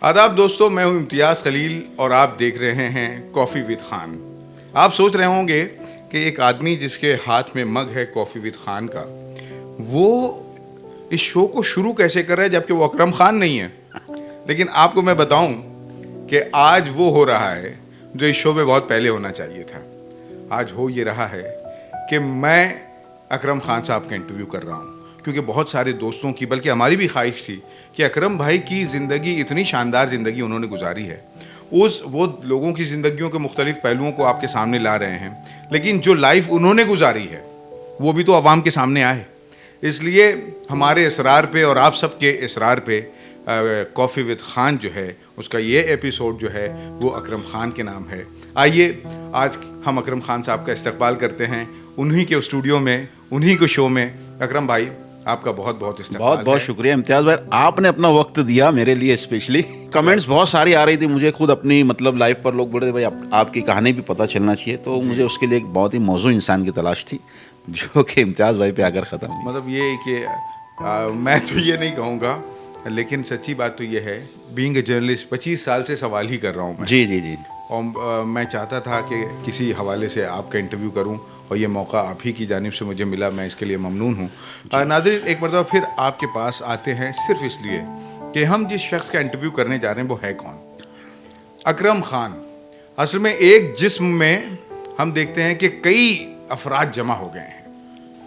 आदाब दोस्तों, मैं हूं इम्तियाज़ खलील और आप देख रहे हैं कॉफ़ी विद खान। आप सोच रहे होंगे कि एक आदमी जिसके हाथ में मग है कॉफ़ी विद खान का, वो इस शो को शुरू कैसे कर रहा है जबकि वो अकरम खान नहीं है। लेकिन आपको मैं बताऊं कि आज वो हो रहा है जो इस शो में बहुत पहले होना चाहिए था। आज हो ये रहा है कि मैं अकरम खान साहब का इंटरव्यू कर रहा हूँ, क्योंकि बहुत सारे दोस्तों की, बल्कि हमारी भी ख्वाहिश थी कि अकरम भाई की ज़िंदगी, इतनी शानदार ज़िंदगी उन्होंने गुजारी है, वो लोगों की ज़िंदगियों के मुख्तलिफ पहलुओं को आपके सामने ला रहे हैं, लेकिन जो लाइफ उन्होंने गुजारी है वो भी तो आवाम के सामने आए। इसलिए हमारे इसरार पे और आप सबके इसरार पे कॉफ़ी विद खान जो है, उसका ये एपिसोड जो है वो अकरम खान के नाम है। आइए आज हम अकरम खान साहब का इस्तकबाल करते हैं उन्हीं के स्टूडियो में, उन्हीं के शो में। अकरम भाई, आपका बहुत बहुत इस्तकबाल। बहुत बहुत शुक्रिया इम्तियाज़ भाई, आपने अपना वक्त दिया मेरे लिए स्पेशली। कमेंट्स बहुत सारी आ रही थी, मुझे खुद अपनी लाइफ पर लोग बोल रहे थे भाई आपकी कहानी भी पता चलना चाहिए, तो मुझे उसके लिए एक बहुत ही मौजूद इंसान की तलाश थी जो कि इम्तियाज़ भाई पे आकर ख़त्म हुई। मतलब ये कि मैं तो ये नहीं कहूँगा, लेकिन सच्ची बात तो ये है, बीइंग ए जर्नलिस्ट 25 साल से सवाल ही कर रहा हूँ मैं। जी जी जी। और मैं चाहता था कि किसी हवाले से आपका इंटरव्यू करूं, और ये मौका आप ही की जानिब से मुझे मिला, मैं इसके लिए ममनून हूं। नाज़रीन, एक मरतबा फिर आपके पास आते हैं सिर्फ इसलिए कि हम जिस शख्स का इंटरव्यू करने जा रहे हैं वो है कौन। अकरम खान। असल में एक जिस्म में हम देखते हैं कि कई अफराद जमा हो गए हैं।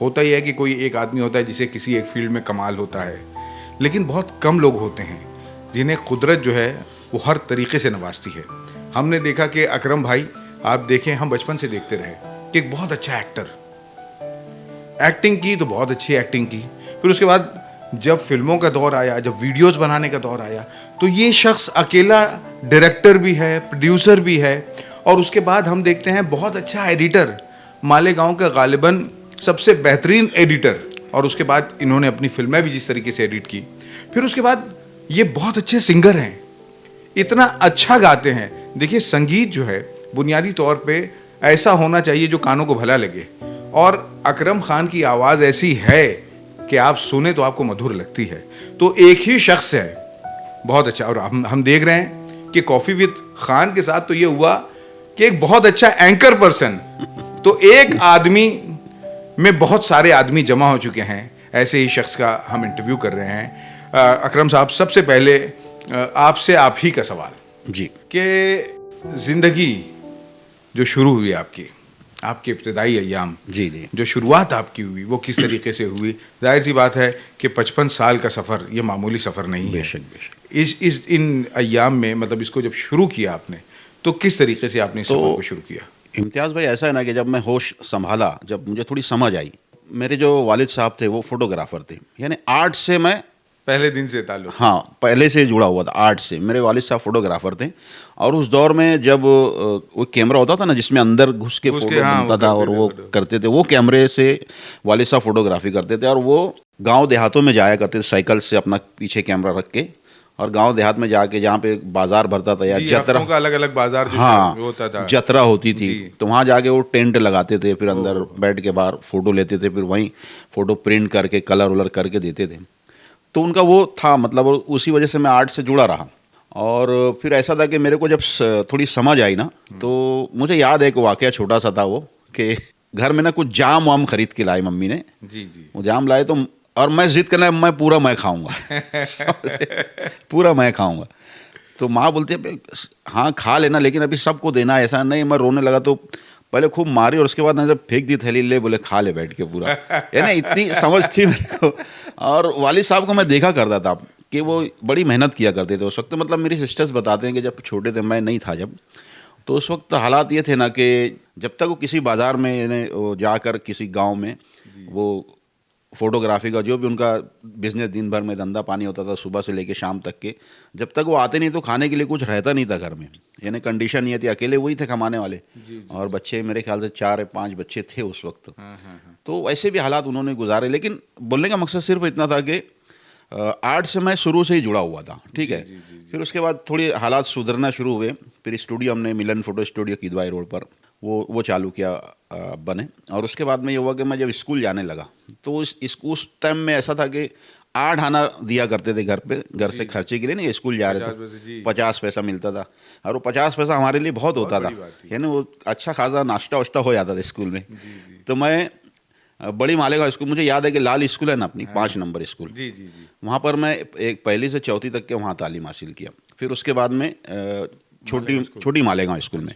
होता ही है कि कोई एक आदमी होता है जिसे किसी एक फील्ड में कमाल होता है, लेकिन बहुत कम लोग होते हैं जिन्हें कुदरत जो है वो हर तरीके से नवाजती है। हमने देखा कि अकरम भाई, आप देखें, हम बचपन से देखते रहे कि एक बहुत अच्छा एक्टर, एक्टिंग की तो बहुत अच्छी एक्टिंग की, फिर उसके बाद जब फिल्मों का दौर आया, जब वीडियोस बनाने का दौर आया, तो ये शख्स अकेला डायरेक्टर भी है, प्रोड्यूसर भी है, और उसके बाद हम देखते हैं बहुत अच्छा एडिटर, मालेगांव का गालिबन सबसे बेहतरीन एडिटर, और उसके बाद इन्होंने अपनी फिल्में भी जिस तरीके से एडिट की, फिर उसके बाद ये बहुत अच्छे सिंगर हैं, इतना अच्छा गाते हैं। देखिए, संगीत जो है बुनियादी तौर पे ऐसा होना चाहिए जो कानों को भला लगे, और अकरम खान की आवाज़ ऐसी है कि आप सुने तो आपको मधुर लगती है। तो एक ही शख्स है, बहुत अच्छा। और हम देख रहे हैं कि कॉफ़ी विद खान के साथ तो ये हुआ कि एक बहुत अच्छा एंकर पर्सन, तो एक आदमी में बहुत सारे आदमी जमा हो चुके हैं। ऐसे ही शख्स का हम इंटरव्यू कर रहे हैं। अकरम साहब, सबसे पहले आपसे आप ही का सवाल जी कि ज़िंदगी जो शुरू हुई आपके इब्तदाई अय्याम, जी जी। जो शुरुआत आपकी हुई, वो किस तरीके से हुई। जाहिर सी बात है कि 55 साल का सफ़र ये मामूली सफ़र नहीं है। बेशक बेशक। इन अय्याम में, मतलब इसको जब शुरू किया आपने, तो किस तरीके से आपने इस सफ़र को शुरू किया। इम्तियाज़ भाई, ऐसा है ना कि जब मैं होश संभाला, जब मुझे थोड़ी समझ आई, मेरे जो वालिद साहब थे वो फोटोग्राफर थे, यानी आर्ट से मैं पहले दिन से ताल्लुक। हाँ पहले से जुड़ा हुआ था आर्ट से। मेरे वालिद साहब फोटोग्राफर थे, और उस दौर में जब वो कैमरा होता था ना जिसमें अंदर घुस के फोटो बनता था, और वो करते थे, वो कैमरे से वालिद साहब फोटोग्राफी करते थे, और वो गांव देहातों में जाया करते थे साइकिल से अपना पीछे कैमरा रख के, और गांव देहात में जाके जहाँ पे बाजार भरता था या जतरा का अलग अलग बाजार जो हाँ होता था, जतरा होती थी, तो वहाँ जाके वो टेंट लगाते थे, फिर अंदर बैठ के बाहर फोटो लेते थे, फिर वहीं फोटो प्रिंट करके कलर वलर करके देते थे। तो उनका वो था, मतलब उसी वजह से मैं आर्ट से जुड़ा रहा। और फिर ऐसा था कि मेरे को जब थोड़ी समझ आई ना, तो मुझे याद है कि वाकया छोटा सा था वो, कि घर में ना कुछ जाम वाम खरीद के लाई मम्मी ने। जी जी। वो जाम लाए तो, और मैं जिद करना, मैं पूरा मैं खाऊंगा पूरा मैं खाऊंगा। तो माँ बोलती है हाँ खा लेना, लेकिन अभी सबको देना है, ऐसा नहीं। मैं रोने लगा तो पहले खूब मारी, और उसके बाद ना जब फेंक दी थैली, ले बोले खा ले बैठ के पूरा, है ना, इतनी समझ थी मेरे को। और वालिद साहब को मैं देखा करता था कि वो बड़ी मेहनत किया करते थे उस वक्त। मतलब मेरी सिस्टर्स बताते हैं कि जब छोटे थे, मैं नहीं था जब, तो उस वक्त हालात ये थे ना कि जब तक वो किसी बाज़ार में जाकर किसी गांव में वो फोटोग्राफी का जो भी उनका बिजनेस दिन भर में धंधा पानी होता था, सुबह से लेके शाम तक के, जब तक वो आते नहीं तो खाने के लिए कुछ रहता नहीं था घर में, यानी कंडीशन ये थी, अकेले वही थे कमाने वाले। और बच्चे मेरे ख्याल से 4 या 5 बच्चे थे उस वक्त। तो ऐसे भी हालात उन्होंने गुजारे, लेकिन बोलने का मकसद सिर्फ इतना था कि आर्ट से मैं शुरू से ही जुड़ा हुआ था, ठीक है। फिर उसके बाद थोड़ी हालात सुधरना शुरू हुए, फिर स्टूडियो हमने मिलन फ़ोटो स्टूडियो किदवाई रोड पर वो चालू किया बने। और उसके बाद में ये हुआ कि मैं जब स्कूल जाने लगा, तो उस टाइम में ऐसा था कि 8 आना दिया करते थे घर पे, घर से खर्चे के लिए, नहीं स्कूल जा रहे 50 पैसे, जी। थे, 50 पैसा मिलता था। और वो 50 पैसा हमारे लिए बहुत होता था, बड़ी बात थी। यानी वो अच्छा खासा नाश्ता वाश्ता हो जाता था स्कूल में। तो मैं बड़ी मालेगांव स्कूल, मुझे याद है कि लाल स्कूल है ना अपनी, 5 नंबर स्कूल, जी जी जी। वहाँ पर मैं एक पहली से चौथी तक के वहाँ तालीम हासिल किया। फिर उसके बाद में छोटी मालेगांव स्कूल में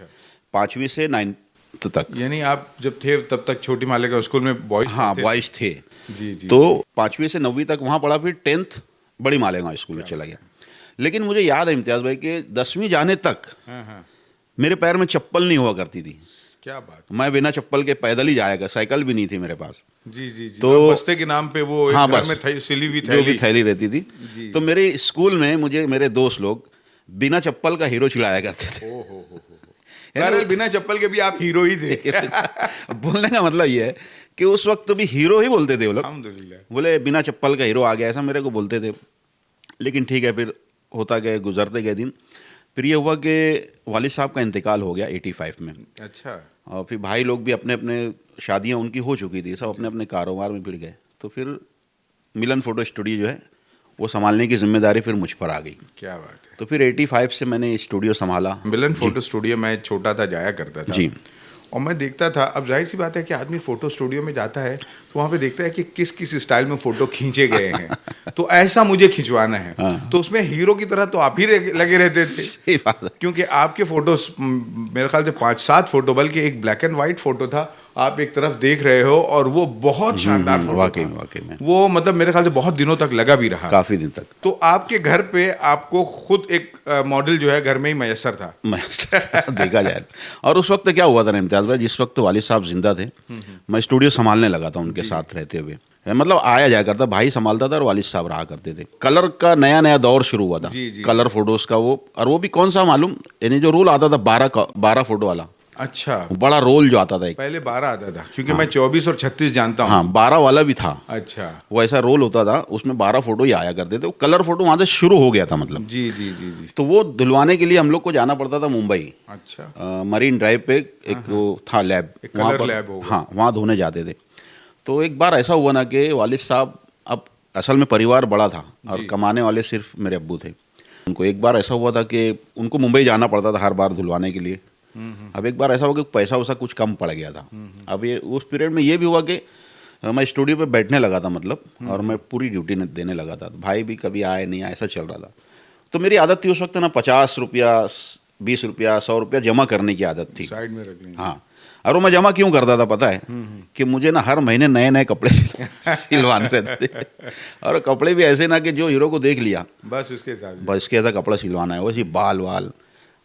5वीं से 9th तक। यानी आप जब थे तब तक छोटी मालेगांव स्कूल में बॉयज? हाँ, बॉयज थे। जी जी। तो 5वीं से 9वीं तक वहाँ पढ़ा, फिर 10th बड़ी मालेगांव स्कूल में चला गया। लेकिन मुझे याद है इम्तियाज़ भाई कि 10वीं जाने तक हाँ हाँ, मेरे पैर में चप्पल नहीं हुआ करती थी। क्या बात। मैं बिना चप्पल के पैदल ही जाया कर, साइकिल भी नहीं थी मेरे पास। जी जी जी। तो बस्ते के नाम पे वो हाँ, एक घर बस में सिली हुई जो भी थैली। थैली रहती थी। जी। तो मेरे स्कूल में मुझे मेरे दोस्त लोग बिना चप्पल का हीरो चिढ़ाया करते थे। ओ हो। अरे बिना चप्पल के भी आप हीरो ही थे। बोलने का मतलब ये है कि उस वक्त भी हीरो ही बोलते थे वो लोग। अल्हम्दुलिल्लाह। बोले बिना चप्पल का हीरो आ गया, ऐसा मेरे को बोलते थे। लेकिन ठीक है, फिर होता गए, गुजरते गए दिन। फिर ये हुआ कि वालिद साहब का इंतकाल हो गया 85 में। अच्छा। और फिर भाई लोग भी अपने अपने, शादियां उनकी हो चुकी थी, सब अपने अपने कारोबार में भिड़ गए। तो फिर मिलन फ़ोटो स्टूडियो जो है वो संभालने की जिम्मेदारी फिर मुझ पर आ गई। क्या बात है। तो फिर 85 से मैंने स्टूडियो संभाला। मिलन फोटो स्टूडियो मैं छोटा था, जाया करता था जी। और मैं देखता था। अब जाहिर सी बात है कि आदमी फोटो स्टूडियो में जाता है तो वहाँ पे देखता है कि किस किस स्टाइल में फोटो खींचे गए हैं, तो ऐसा मुझे खिंचवाना है। तो उसमें हीरो की तरह तो आप ही लगे रहते थे। सही बात है। क्योंकि आपके फोटोज मेरे ख्याल से 5-7 फोटो, बल्कि एक ब्लैक एंड व्हाइट फोटो था, आप एक तरफ देख रहे हो और वो बहुत शानदार फोटो वाकई था। वाकई में वो मतलब मेरे ख्याल से बहुत दिनों तक लगा भी रहा। काफ़ी दिन तक तो आपके घर पे आपको खुद एक मॉडल जो है घर में ही मैसर था। मैं देखा जाए। और उस वक्त क्या हुआ था ना इम्तियाज़ भाई, जिस वक्त वालिद साहब जिंदा थे, मैं स्टूडियो संभालने लगा था उनके साथ रहते हुए। मतलब आया जाया करता, भाई संभालता था और वालिद साहब रहा करते थे। कलर का नया नया दौर शुरू हुआ था। जी, जी। कलर फोटोज का वो, और वो भी कौन सा मालूम, यानी जो रोल आता था 12 फोटो वाला, अच्छा। बड़ा रोल जो आता था एक। पहले 12 आता था, क्योंकि मैं 24 और 36 जानता हूँ। हाँ, 12 वाला भी था। अच्छा। वो ऐसा रोल होता था, उसमें 12 फोटो ही आया करते थे। वो कलर फोटो वहाँ से शुरू हो गया था मतलब। जी जी जी जी। तो वो धुलवाने के लिए हम लोग को जाना पड़ता था मुंबई। अच्छा। मरीन ड्राइव पे एक वो था लैब, एक वहाँ कलर पर, लैब होगा। हाँ, वहाँ धोने जाते थे। तो एक बार ऐसा हुआ ना कि वालिद साहब, अब असल में परिवार बड़ा था और जी। कमाने वाले सिर्फ मेरे अब्बू थे। उनको एक बार ऐसा हुआ था कि उनको मुंबई जाना पड़ता था हर बार धुलवाने के लिए। अब एक बार ऐसा हुआ कि पैसा वैसा कुछ कम पड़ गया था। अब ये उस पीरियड में ये भी हुआ कि मैं स्टूडियो पे बैठने लगा था मतलब, और मैं पूरी ड्यूटी देने लगा था। भाई भी कभी आए नहीं आए, ऐसा चल रहा था। तो मेरी आदत थी उस वक्त ना 50 रुपया, 20 रुपया, 100 रुपया जमा करने की आदत थी। साइड में रख लेंगे। हाँ, और वो मैं जमा क्यों करता था पता है? कि मुझे ना हर महीने नए नए कपड़े सिलवाने रहते थे। और कपड़े भी ऐसे ना कि जो हीरो को देख लिया बस उसके हिसाब से। बस इसके ऐसा कपड़ा सिलवाना है, वैसे बाल वाल।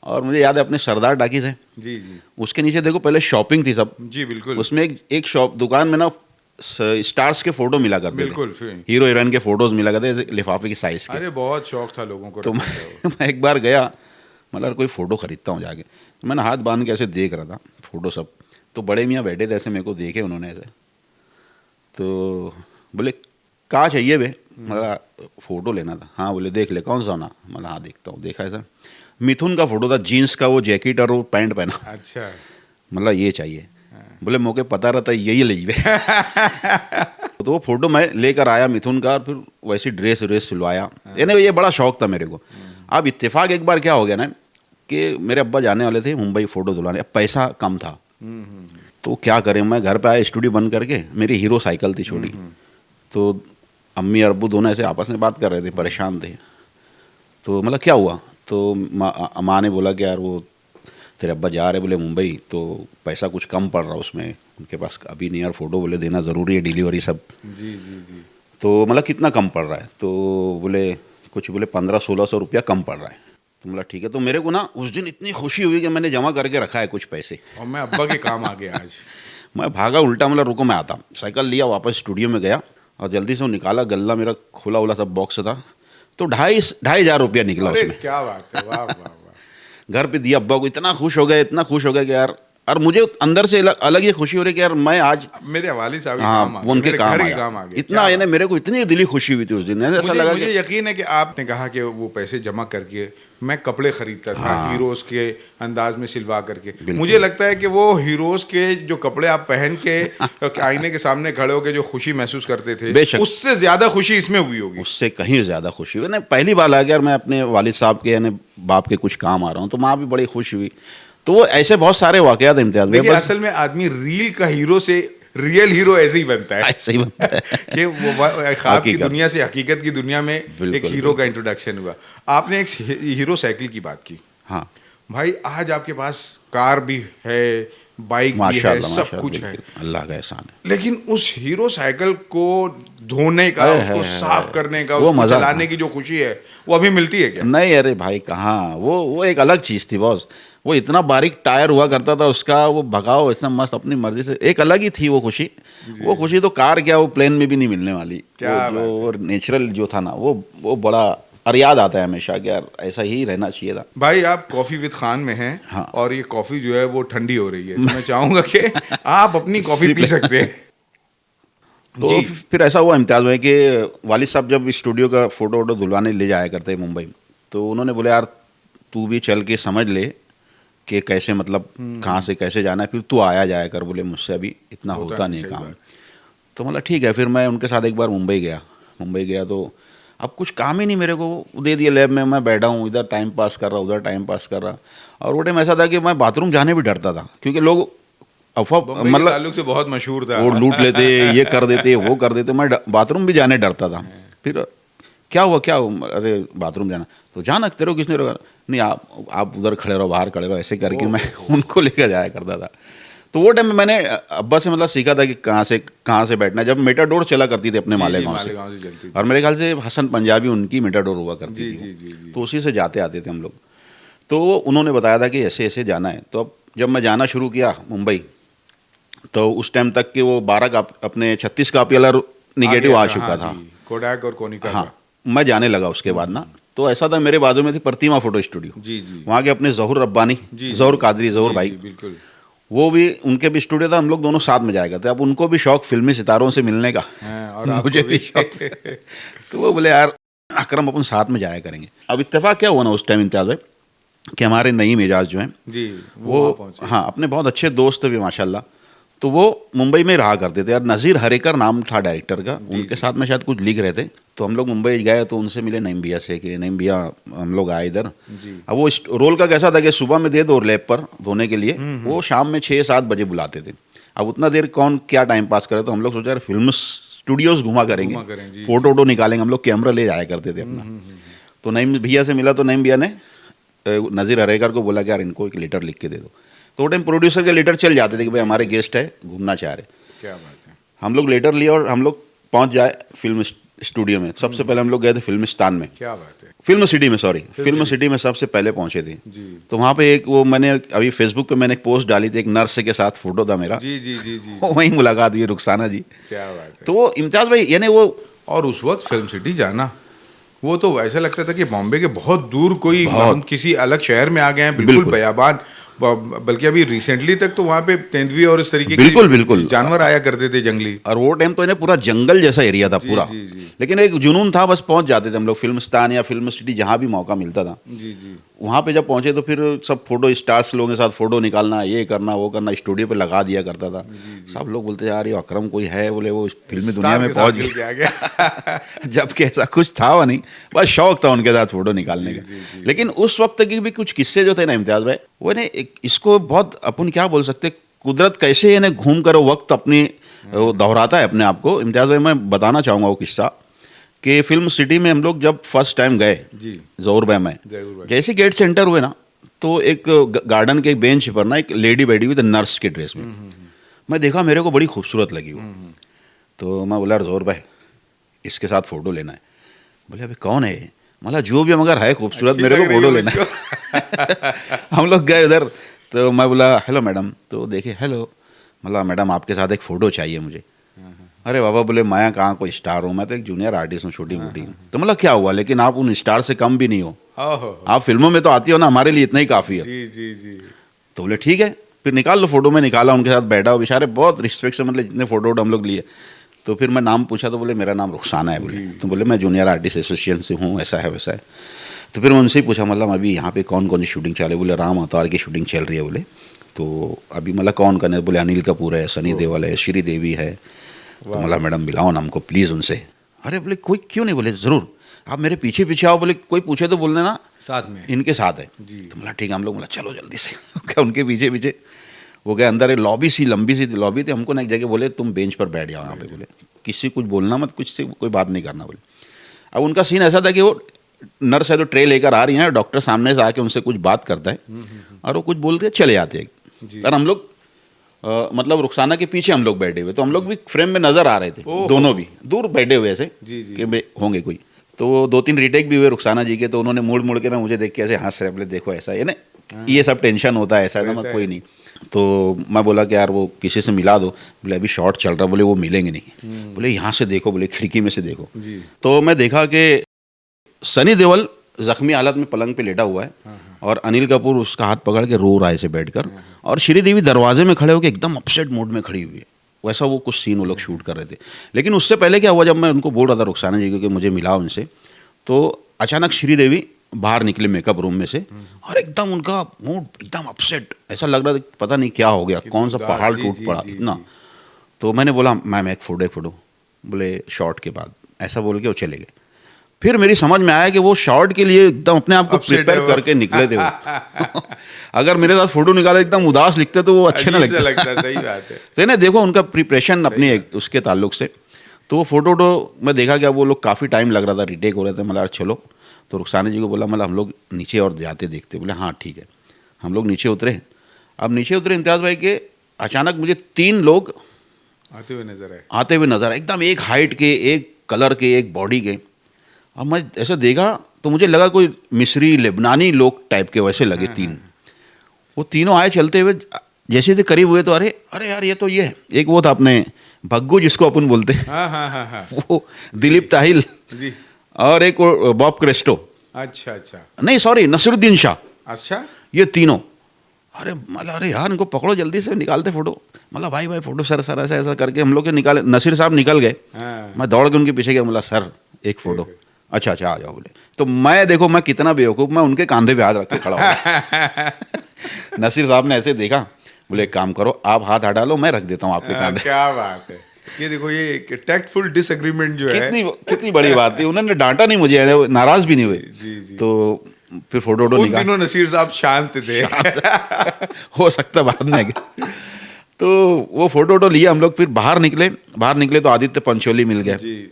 और मुझे याद है अपने सरदार टाकीज है, जी जी उसके नीचे देखो पहले शॉपिंग थी सब। जी, बिल्कुल उसमें एक शॉप दुकान में ना स्टार्स के फोटो मिला करते थे, बिल्कुल। फिर हीरो हीरोइन के फोटोज मिला करते थे लिफाफे की साइज के। अरे बहुत शौक था लोगों को तो रखने का। मैं एक बार गया, मतलब कोई फ़ोटो ख़रीदता हूँ जाके, तो मैंने हाथ बांध के ऐसे देख रहा था फ़ोटो सब। तो बड़े मियाँ बैठे थे ऐसे, मेरे को देखे उन्होंने ऐसे, तो बोले कहाँ चाहिए बे? मतलब फ़ोटो लेना था। हाँ, बोले देख ले कौन सा होना? मतलब हाँ देखता हूँ। देखा ऐसा मिथुन का फ़ोटो था, जीन्स का वो जैकेट और वो पैंट पहना। अच्छा। मतलब ये चाहिए। बोले मौके पता रहता यही ले बे। तो वो फ़ोटो मैं लेकर आया मिथुन का, और फिर वैसी ड्रेस व्रेस सिलवाया। यानी ये बड़ा शौक था मेरे को। अब इत्तेफाक एक बार क्या हो गया ना कि मेरे अब्बा जाने वाले थे मुंबई फ़ोटो धुलाने, अब पैसा कम था। तो क्या करें, मैं घर पे आया स्टूडियो बंद करके, मेरी हीरो साइकिल थी छोटी। तो अम्मी और अब्बू दोनों ऐसे आपस में बात कर रहे थे, परेशान थे। तो मतलब क्या हुआ? तो माँ ने बोला कि यार वो तेरे अब्बा जा रहे बोले मुंबई, तो पैसा कुछ कम पड़ रहा उसमें, उनके पास अभी नहीं यार, फ़ोटो बोले देना ज़रूरी है, डिलीवरी सब। जी जी जी। तो मतलब कितना कम पड़ रहा है? तो बोले कुछ, बोले 1500-1600 रुपया कम पड़ रहा है। तो बोला ठीक है। तो मेरे को ना उस दिन इतनी खुशी हुई कि मैंने जमा करके रखा है कुछ पैसे। और मैं अब्बा के काम आ गया आज। मैं भागा उल्टा, मतलब रुको मैं आता हूँ। साइकिल लिया, वापस स्टूडियो में गया और जल्दी से वो निकाला, गल्ला मेरा खुला हुआ सब बॉक्स था। तो 2,500 रुपया निकला अरे उसमें। क्या बात है, वाह वाह वाह। घर पे दिया अब्बा को, इतना खुश हो गए, इतना खुश हो गए कि यार और मुझे अंदर से अलग ही खुशी हो रही कि यार मैं आज, मेरे वालिद साहब के हाँ, काम आ वो उनके मेरे काम घर के आया। काम आ गए। इतना यानी मेरे को इतनी दिली खुशी हुई थी उस दिन, ऐसा लगा मुझे कि यकीन है कि आपने कहा कि वो पैसे जमा करके मैं कपड़े खरीदता था हीरोज के अंदाज में सिलवा करके। मुझे लगता है कि वो हीरोज के जो कपड़े आप पहन के आईने के सामने खड़े होकर जो खुशी महसूस करते थे, बेशक। उससे ज्यादा खुशी इसमें हुई होगी। उससे कहीं ज़्यादा खुशी हुई। नहीं, पहली बार आ गया मैं अपने वालिद साहब के यानी बाप के कुछ काम आ रहा हूँ, तो माँ भी बड़ी खुश हुई। तो वो ऐसे बहुत सारे वाकयात इम्तियाज़ में, देखिए बस असल में आदमी रील का हीरो से रियल हीरो ऐसे ही बनता है ऐसे ही बनता है। कि वो ख्वाब की हकीकत। दुनिया से हकीकत की दुनिया में एक बिल्कुल, हीरो का इंट्रोडक्शन हुआ। आपने एक हीरो साइकिल की बात की। हाँ, भाई आज आपके पास कार भी है, बाइक भी है, माशाल्लाह सब माशाल्लाह, कुछ है, बिल्कुल, अल्लाह का एहसान है। लेकिन उस हीरो साइकिल को धोने का, उसको साफ करने का, वो उसको मज़ा चलाने था। की जो खुशी है वो अभी मिलती है क्या? नहीं अरे भाई कहाँ, वो एक अलग चीज़ थी बॉस। वो इतना बारीक टायर हुआ करता था उसका, वो भगाओ इतना मस्त अपनी मर्जी से, एक अलग ही थी वो खुशी। वो खुशी तो कार क्या, वो प्लेन में भी नहीं मिलने वाली। क्या वो जो नेचुरल जो था ना, वो बड़ा और याद आता है हमेशा कि यार ऐसा ही रहना चाहिए था। भाई आप कॉफी विद खान में हैं, हाँ। और ये कॉफी जो है वो ठंडी हो रही है, तो मैं चाहूंगा कि आप अपनी कॉफी पी सकते हैं। तो जी। फिर ऐसा हुआ इम्तियाज़ में कि वालिद साहब जब स्टूडियो का फ़ोटो वोटो धुलवाने ले जाया करते मुंबई, तो उन्होंने बोले यार तू भी चल के समझ ले कि कैसे, मतलब कहाँ से कैसे जाना है, फिर तू आया जाया कर, बोले मुझसे अभी इतना होता नहीं सही काम। बात। तो मतलब ठीक है, फिर मैं उनके साथ एक बार मुंबई गया तो अब कुछ काम ही नहीं मेरे को, दे दिया लैब में, मैं बैठा हूँ इधर टाइम पास कर रहा, उधर टाइम पास कर रहा। और वो टाइम ऐसा था कि मैं बाथरूम जाने भी डरता था, क्योंकि लोग अफवाह बम्बई के मतलब ताल्लुक से बहुत मशहूर था। वो लूट लेते, ये कर देते, वो कर देते, मैं बाथरूम भी जाने डरता था। फिर क्या हुआ, अरे बाथरूम जाना, तो जाना, तेरे को किसने रोका? नहीं आप उधर खड़े रहो, बाहर खड़े रहो, ऐसे करके मैं उनको लेकर जाया करता था। तो वो टाइम में मैंने अब्बा से मतलब सीखा था कि कहाँ से बैठना है। जब मेटाडोर चला करती थी अपने मालेगांव से, चलती थी। और मेरे ख्याल से हसन पंजाबी उनकी मेटाडोर हुआ करती जी, थी जी, वो। जी, जी। तो उसी से जाते आते थे हम लोग। तो उन्होंने बताया था कि ऐसे ऐसे जाना है। तो अब जब मैं जाना शुरू किया मुंबई, तो उस टाइम तक कि वो 12 का अपने 36 कापी वाला निगेटिव आ चुका था। कोडाक और कोनिका हाँ, का। मैं जाने लगा उसके बाद ना। तो ऐसा था, मेरे बाजू में थी प्रतिमा फोटो स्टूडियो। जी, जी। वहाँ के अपने जहूर रब्बानी, जी, जहूर जी। कादरी, जहूर जी, भाई, जी, बिल्कुल। वो भी, उनके भी स्टूडियो था, हम लोग दोनों साथ में जाया करते। अब उनको भी शौक फिल्मी सितारों से मिलने का, हाँ, और मुझे आपको भी शौक। तो वो बोले यार अकरम अपन साथ में जाया करेंगे। अब इत्तेफाक क्या हुआ ना उस टाइम इम्तियाज़ भाई, कि हमारे नईम एजाज जो हैं जी, वो वहाँ पहुंचे। हाँ, अपने बहुत अच्छे दोस्त भी माशाल्लाह, तो वो मुंबई में रहा करते थे। यार नज़ीर हरेकर नाम था डायरेक्टर का, उनके साथ में शायद कुछ लिख रहे थे। तो हम लोग मुंबई गए तो उनसे मिले नईम भैया से कि नईम भैया हम लोग आए इधर। जी। अब वो रोल का कैसा था कि सुबह में दे दो लैब पर धोने के लिए, वो शाम में 6-7 बजे बुलाते थे। अब उतना देर कौन क्या टाइम पास करे, तो हम लोग सोचा यार फिल्म स्टूडियोज़ घुमा करेंगे, जी, फोटो वोटो निकालेंगे। हम लोग कैमरा ले जाया करते थे अपना। तो नईम भैया से मिला तो नईम भैया ने नज़ीर हरेकर को बोला कि यार इनको एक लेटर लिख के दे दो। तो वो टाइम प्रोड्यूसर के लेटर चल जाते थे कि भाई हमारे गेस्ट है, घूमना चाह रहे। क्या बात है। हम लोग लेटर लिए और हम लोग पहुंच जाए फिल्म स्टूडियो में। सबसे पहले हम लोग गए थे फिल्मिस्तान में, क्या बात है। फिल्म सिटी में, सॉरी फिल्म सिटी में सबसे पहले पहुंचे थे। जी। तो वहाँ पे एक वो मैंने अभी फेसबुक पे मैंने एक पोस्ट डाली थी, एक नर्स के साथ फोटो था मेरा। जी, जी, जी, जी। वहीं मुलाकात हुई रुखसाना जी। क्या बात है। तो वो इम्तियाज़ भाई यानी वो, और उस वक्त फिल्म सिटी जाना, वो तो ऐसा लगता था कि बॉम्बे के बहुत दूर कोई हम किसी अलग शहर में आ गए हैं, बिल्कुल बिल्कुल। बयाबान। बल्कि अभी रिसेंटली तक तो वहाँ पे तेंदुए और इस तरीके बिल्कुल, के बिल्कुल। जानवर आया करते थे जंगली। और वो टाइम तो इन्हें पूरा जंगल जैसा एरिया था पूरा। जी, जी। लेकिन एक जुनून था, बस पहुंच जाते थे हम लोग फिल्मिस्तान या फिल्म सिटी, जहाँ भी मौका मिलता था। जी, जी। वहाँ पे जब पहुंचे तो फिर सब फोटो स्टार्स लोगों के साथ फोटो निकालना, ये करना वो करना, स्टूडियो पे लगा दिया करता था। सब लोग बोलते यार ये अकरम कोई है, बोले वो फिल्मी दुनिया में पहुंच गया। जबकि ऐसा कुछ था वो नहीं, बस शौक था उनके साथ फोटो निकालने का। लेकिन उस वक्त के भी कुछ किस्से जो थे ना इम्तियाज़ भाई, वो ने इसको बहुत अपन क्या बोल सकते, कुदरत कैसे इन्हें घूम कर वक्त अपनी दोहराता है अपने आप को। इम्तियाज़ भाई मैं बताना चाहूँगा वो किस्सा कि फिल्म सिटी में हम लोग जब फर्स्ट टाइम गए, जी। ज़हूर भाई में, जैसे गेट से एंटर हुए ना, तो एक गार्डन के बेंच पर ना एक लेडी बैठी हुई थी नर्स के ड्रेस में। मैं देखा, मेरे को बड़ी खूबसूरत लगी वो। तो मैं बोला ज़हूर भाई इसके साथ फ़ोटो लेना है। बोले अभी कौन है? मतलब जो भी मगर है खूबसूरत, मेरे को फ़ोटो लेना है। हम लोग गए उधर, तो मैं बोला हेलो मैडम, तो देखे हेलो, मतलब मैडम आपके साथ एक फ़ोटो चाहिए मुझे। अरे बाबा, बोले मैं कहाँ कोई स्टार हूँ, मैं तो एक जूनियर आर्टिस्ट हूँ, छोटी मोटी। तो मतलब क्या हुआ, लेकिन आप उन स्टार से कम भी नहीं हो, आप फिल्मों में तो आती हो ना, हमारे लिए इतना ही काफ़ी है। जी, जी, जी। तो बोले ठीक है, फिर निकाल लो फोटो, में निकाला, उनके साथ बैठा, बेचारे बहुत रिस्पेक्ट से, मतलब जितने फोटो वोटो हम लोग लिए। तो फिर मैं नाम पूछा तो बोले मेरा नाम रुखसाना है। बोले तो बोले मैं जूनियर आर्टिस्ट एसोसिएशन से हूँ, ऐसा है वैसा है। तो फिर मैं उनसे ही पूछा मतलब अभी यहाँ पे कौन कौन सी शूटिंग चल रही है? बोले राम अवतार की शूटिंग चल रही है। बोले तो अभी मतलब कौन कौन है? बोले अनिल कपूर है, सनी देओल है, श्रीदेवी है। तो मतलब मैडम मिलाओ ना हमको प्लीज़ उनसे। अरे बोले कोई क्यों नहीं? बोले ज़रूर आप मेरे पीछे पीछे आओ। बोले कोई पूछे तो बोल देना साथ में इनके साथ है। तो बोला ठीक है। हम लोग बोला चलो जल्दी से क्या उनके पीछे पीछे वो गए अंदर। लॉबी सी लंबी सी लॉबी थी। हमको ना एक जगह बोले तुम बेंच पर बैठ जाओ यहाँ पे। बोले किसी कुछ बोलना मत, कुछ से कोई बात नहीं करना। बोले अब उनका सीन ऐसा था कि वो नर्स है तो ट्रे लेकर आ रही हैं, डॉक्टर सामने से आके उनसे कुछ बात करता है और वो कुछ बोल के चले जाते हैं। और हम लोग मतलब रुखसाना के पीछे हम लोग बैठे हुए, तो हम लोग भी फ्रेम में नजर आ रहे थे, दोनों भी दूर बैठे हुए ऐसे कि भाई होंगे कोई। तो 2-3 रीटेक भी हुए रुखसाना जी के, तो उन्होंने मुड़ मुड़ के ना मुझे देख के ऐसे हंस रहे। बोले देखो ऐसा है ना, ये सब टेंशन होता है, ऐसा है ना, कोई नहीं। तो मैं बोला कि यार वो किसी से मिला दो। बोले अभी शॉट चल रहा। बोले वो मिलेंगे नहीं। बोले यहाँ से देखो, बोले खिड़की में से देखो। तो मैं देखा कि सनी देओल जख्मी हालत में पलंग पे लेटा हुआ है और अनिल कपूर उसका हाथ पकड़ के रो रहा है ऐसे बैठकर, और श्रीदेवी दरवाजे में खड़े होकर एकदम अपसेट मूड में खड़ी हुई है। वैसा वो कुछ सीन वो लोग शूट कर रहे थे। लेकिन उससे पहले क्या हुआ, जब मैं उनको बोल रहा था रुखसाना जी को कि मुझे मिला उनसे, तो अचानक श्रीदेवी बाहर निकले मेकअप रूम में से और एकदम उनका मूड एकदम अपसेट, ऐसा लग रहा था पता नहीं क्या हो गया, कौन सा पहाड़ टूट पड़ा इतना। तो मैंने बोला मैम एक फ़ोटो। बोले शॉट के बाद, ऐसा बोल के वो चले गए। फिर मेरी समझ में आया कि वो शॉट के लिए एकदम अपने आप को प्रिपेयर करके निकले थे वो अगर मेरे साथ फोटो निकाले एकदम उदास लिखते तो वो अच्छे ना लगता। सही बात है। तो ना देखो उनका प्रिपरेशन अपनी उसके ताल्लुक से। तो वो फोटो मैं देखा कि वो लोग काफ़ी टाइम लग रहा था, रीटेक हो रहे थे। मतलब चलो, तो रुखसाना जी को बोला मतलब हम लोग नीचे और जाते देखते। बोले हाँ ठीक है। हम लोग नीचे उतरे। अब नीचे उतरे इम्तियाज़ भाई के, अचानक मुझे 3 लोग आते हुए नजर आए, एकदम एक हाइट के, एक कलर के, एक बॉडी के। अब मैं ऐसा देखा तो मुझे लगा कोई मिस्री लेबनानी लोग टाइप के वैसे लगे 3। वो तीनों आए चलते हुए, जैसे से करीब हुए तो अरे यार ये तो ये है। एक वो था अपने भग्गू जिसको अपन बोलते हैं, वो दिलीप ताहिल, और एक बॉब क्रेस्टो। अच्छा नहीं सॉरी, नसीरुद्दीन शाह। अच्छा, ये तीनों। अरे मतलब अरे यार इनको पकड़ो जल्दी से, निकालते फोटो। मतलब भाई फोटो सर ऐसा करके हम लोग के निकाले। नसीर साहब निकल गए। मैं दौड़ के उनके पीछे गया। बोला सर एक फ़ोटो। अच्छा आ जाओ। बोले तो मैं देखो मैं कितना बेवकूफ़, मैं उनके कंधे पे हाथ रख के खड़ा हो गया। नसीर साहब ने ऐसे देखा। बोले एक काम करो, आप हाथ हटा लो, मैं रख देता हूँ आपके कंधे। क्या बात है। ये देखो ये टैक्टफुल डिसएग्रीमेंट जो है, कितनी बड़ी बात थी। उन्होंने डांटा नहीं मुझे, नाराज भी नहीं हुए। जी। तो फिर फोटो निकाल। दिनों नसीर साहब शांत थे। हो सकता बाद में। तो वो फोटो लिया हम लोग। फिर बाहर निकले तो आदित्य पंचोली मिल गए।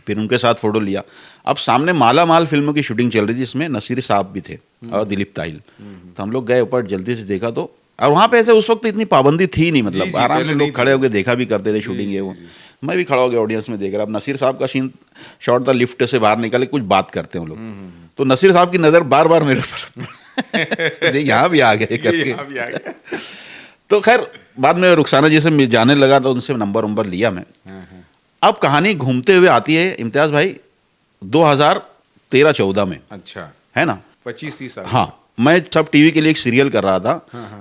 फिर उनके साथ फोटो लिया। अब सामने माला माल फिल्मों की शूटिंग चल रही थी, जिसमें नसीर साहब भी थे और दिलीप ताहिल। तो हम लोग गए ऊपर, जल्दी से देखा तो, और वहाँ पे ऐसे उस वक्त इतनी पाबंदी थी नहीं, मतलब आराम से लोग खड़े होकर देखा भी करते थे शूटिंग। ये वो मैं भी खड़ा हो गया ऑडियंस में देख रहा। अब नसीर साहब का सीन शॉट था, लिफ्ट से बाहर निकले, कुछ बात करते हैं वो लोग। तो नसीर साहब की नज़र बार बार मेरे ऊपर यहाँ भी आ गए करके। तो खैर बाद में रुखसाना जी से जाने लगा, तो उनसे नंबर लिया मैं। अब कहानी घूमते हुए आती है इम्तियाज़ भाई 2013-14 में। अच्छा, है ना, 25-30 साल। हाँ, मैं सब टीवी के लिए एक सीरियल कर रहा था,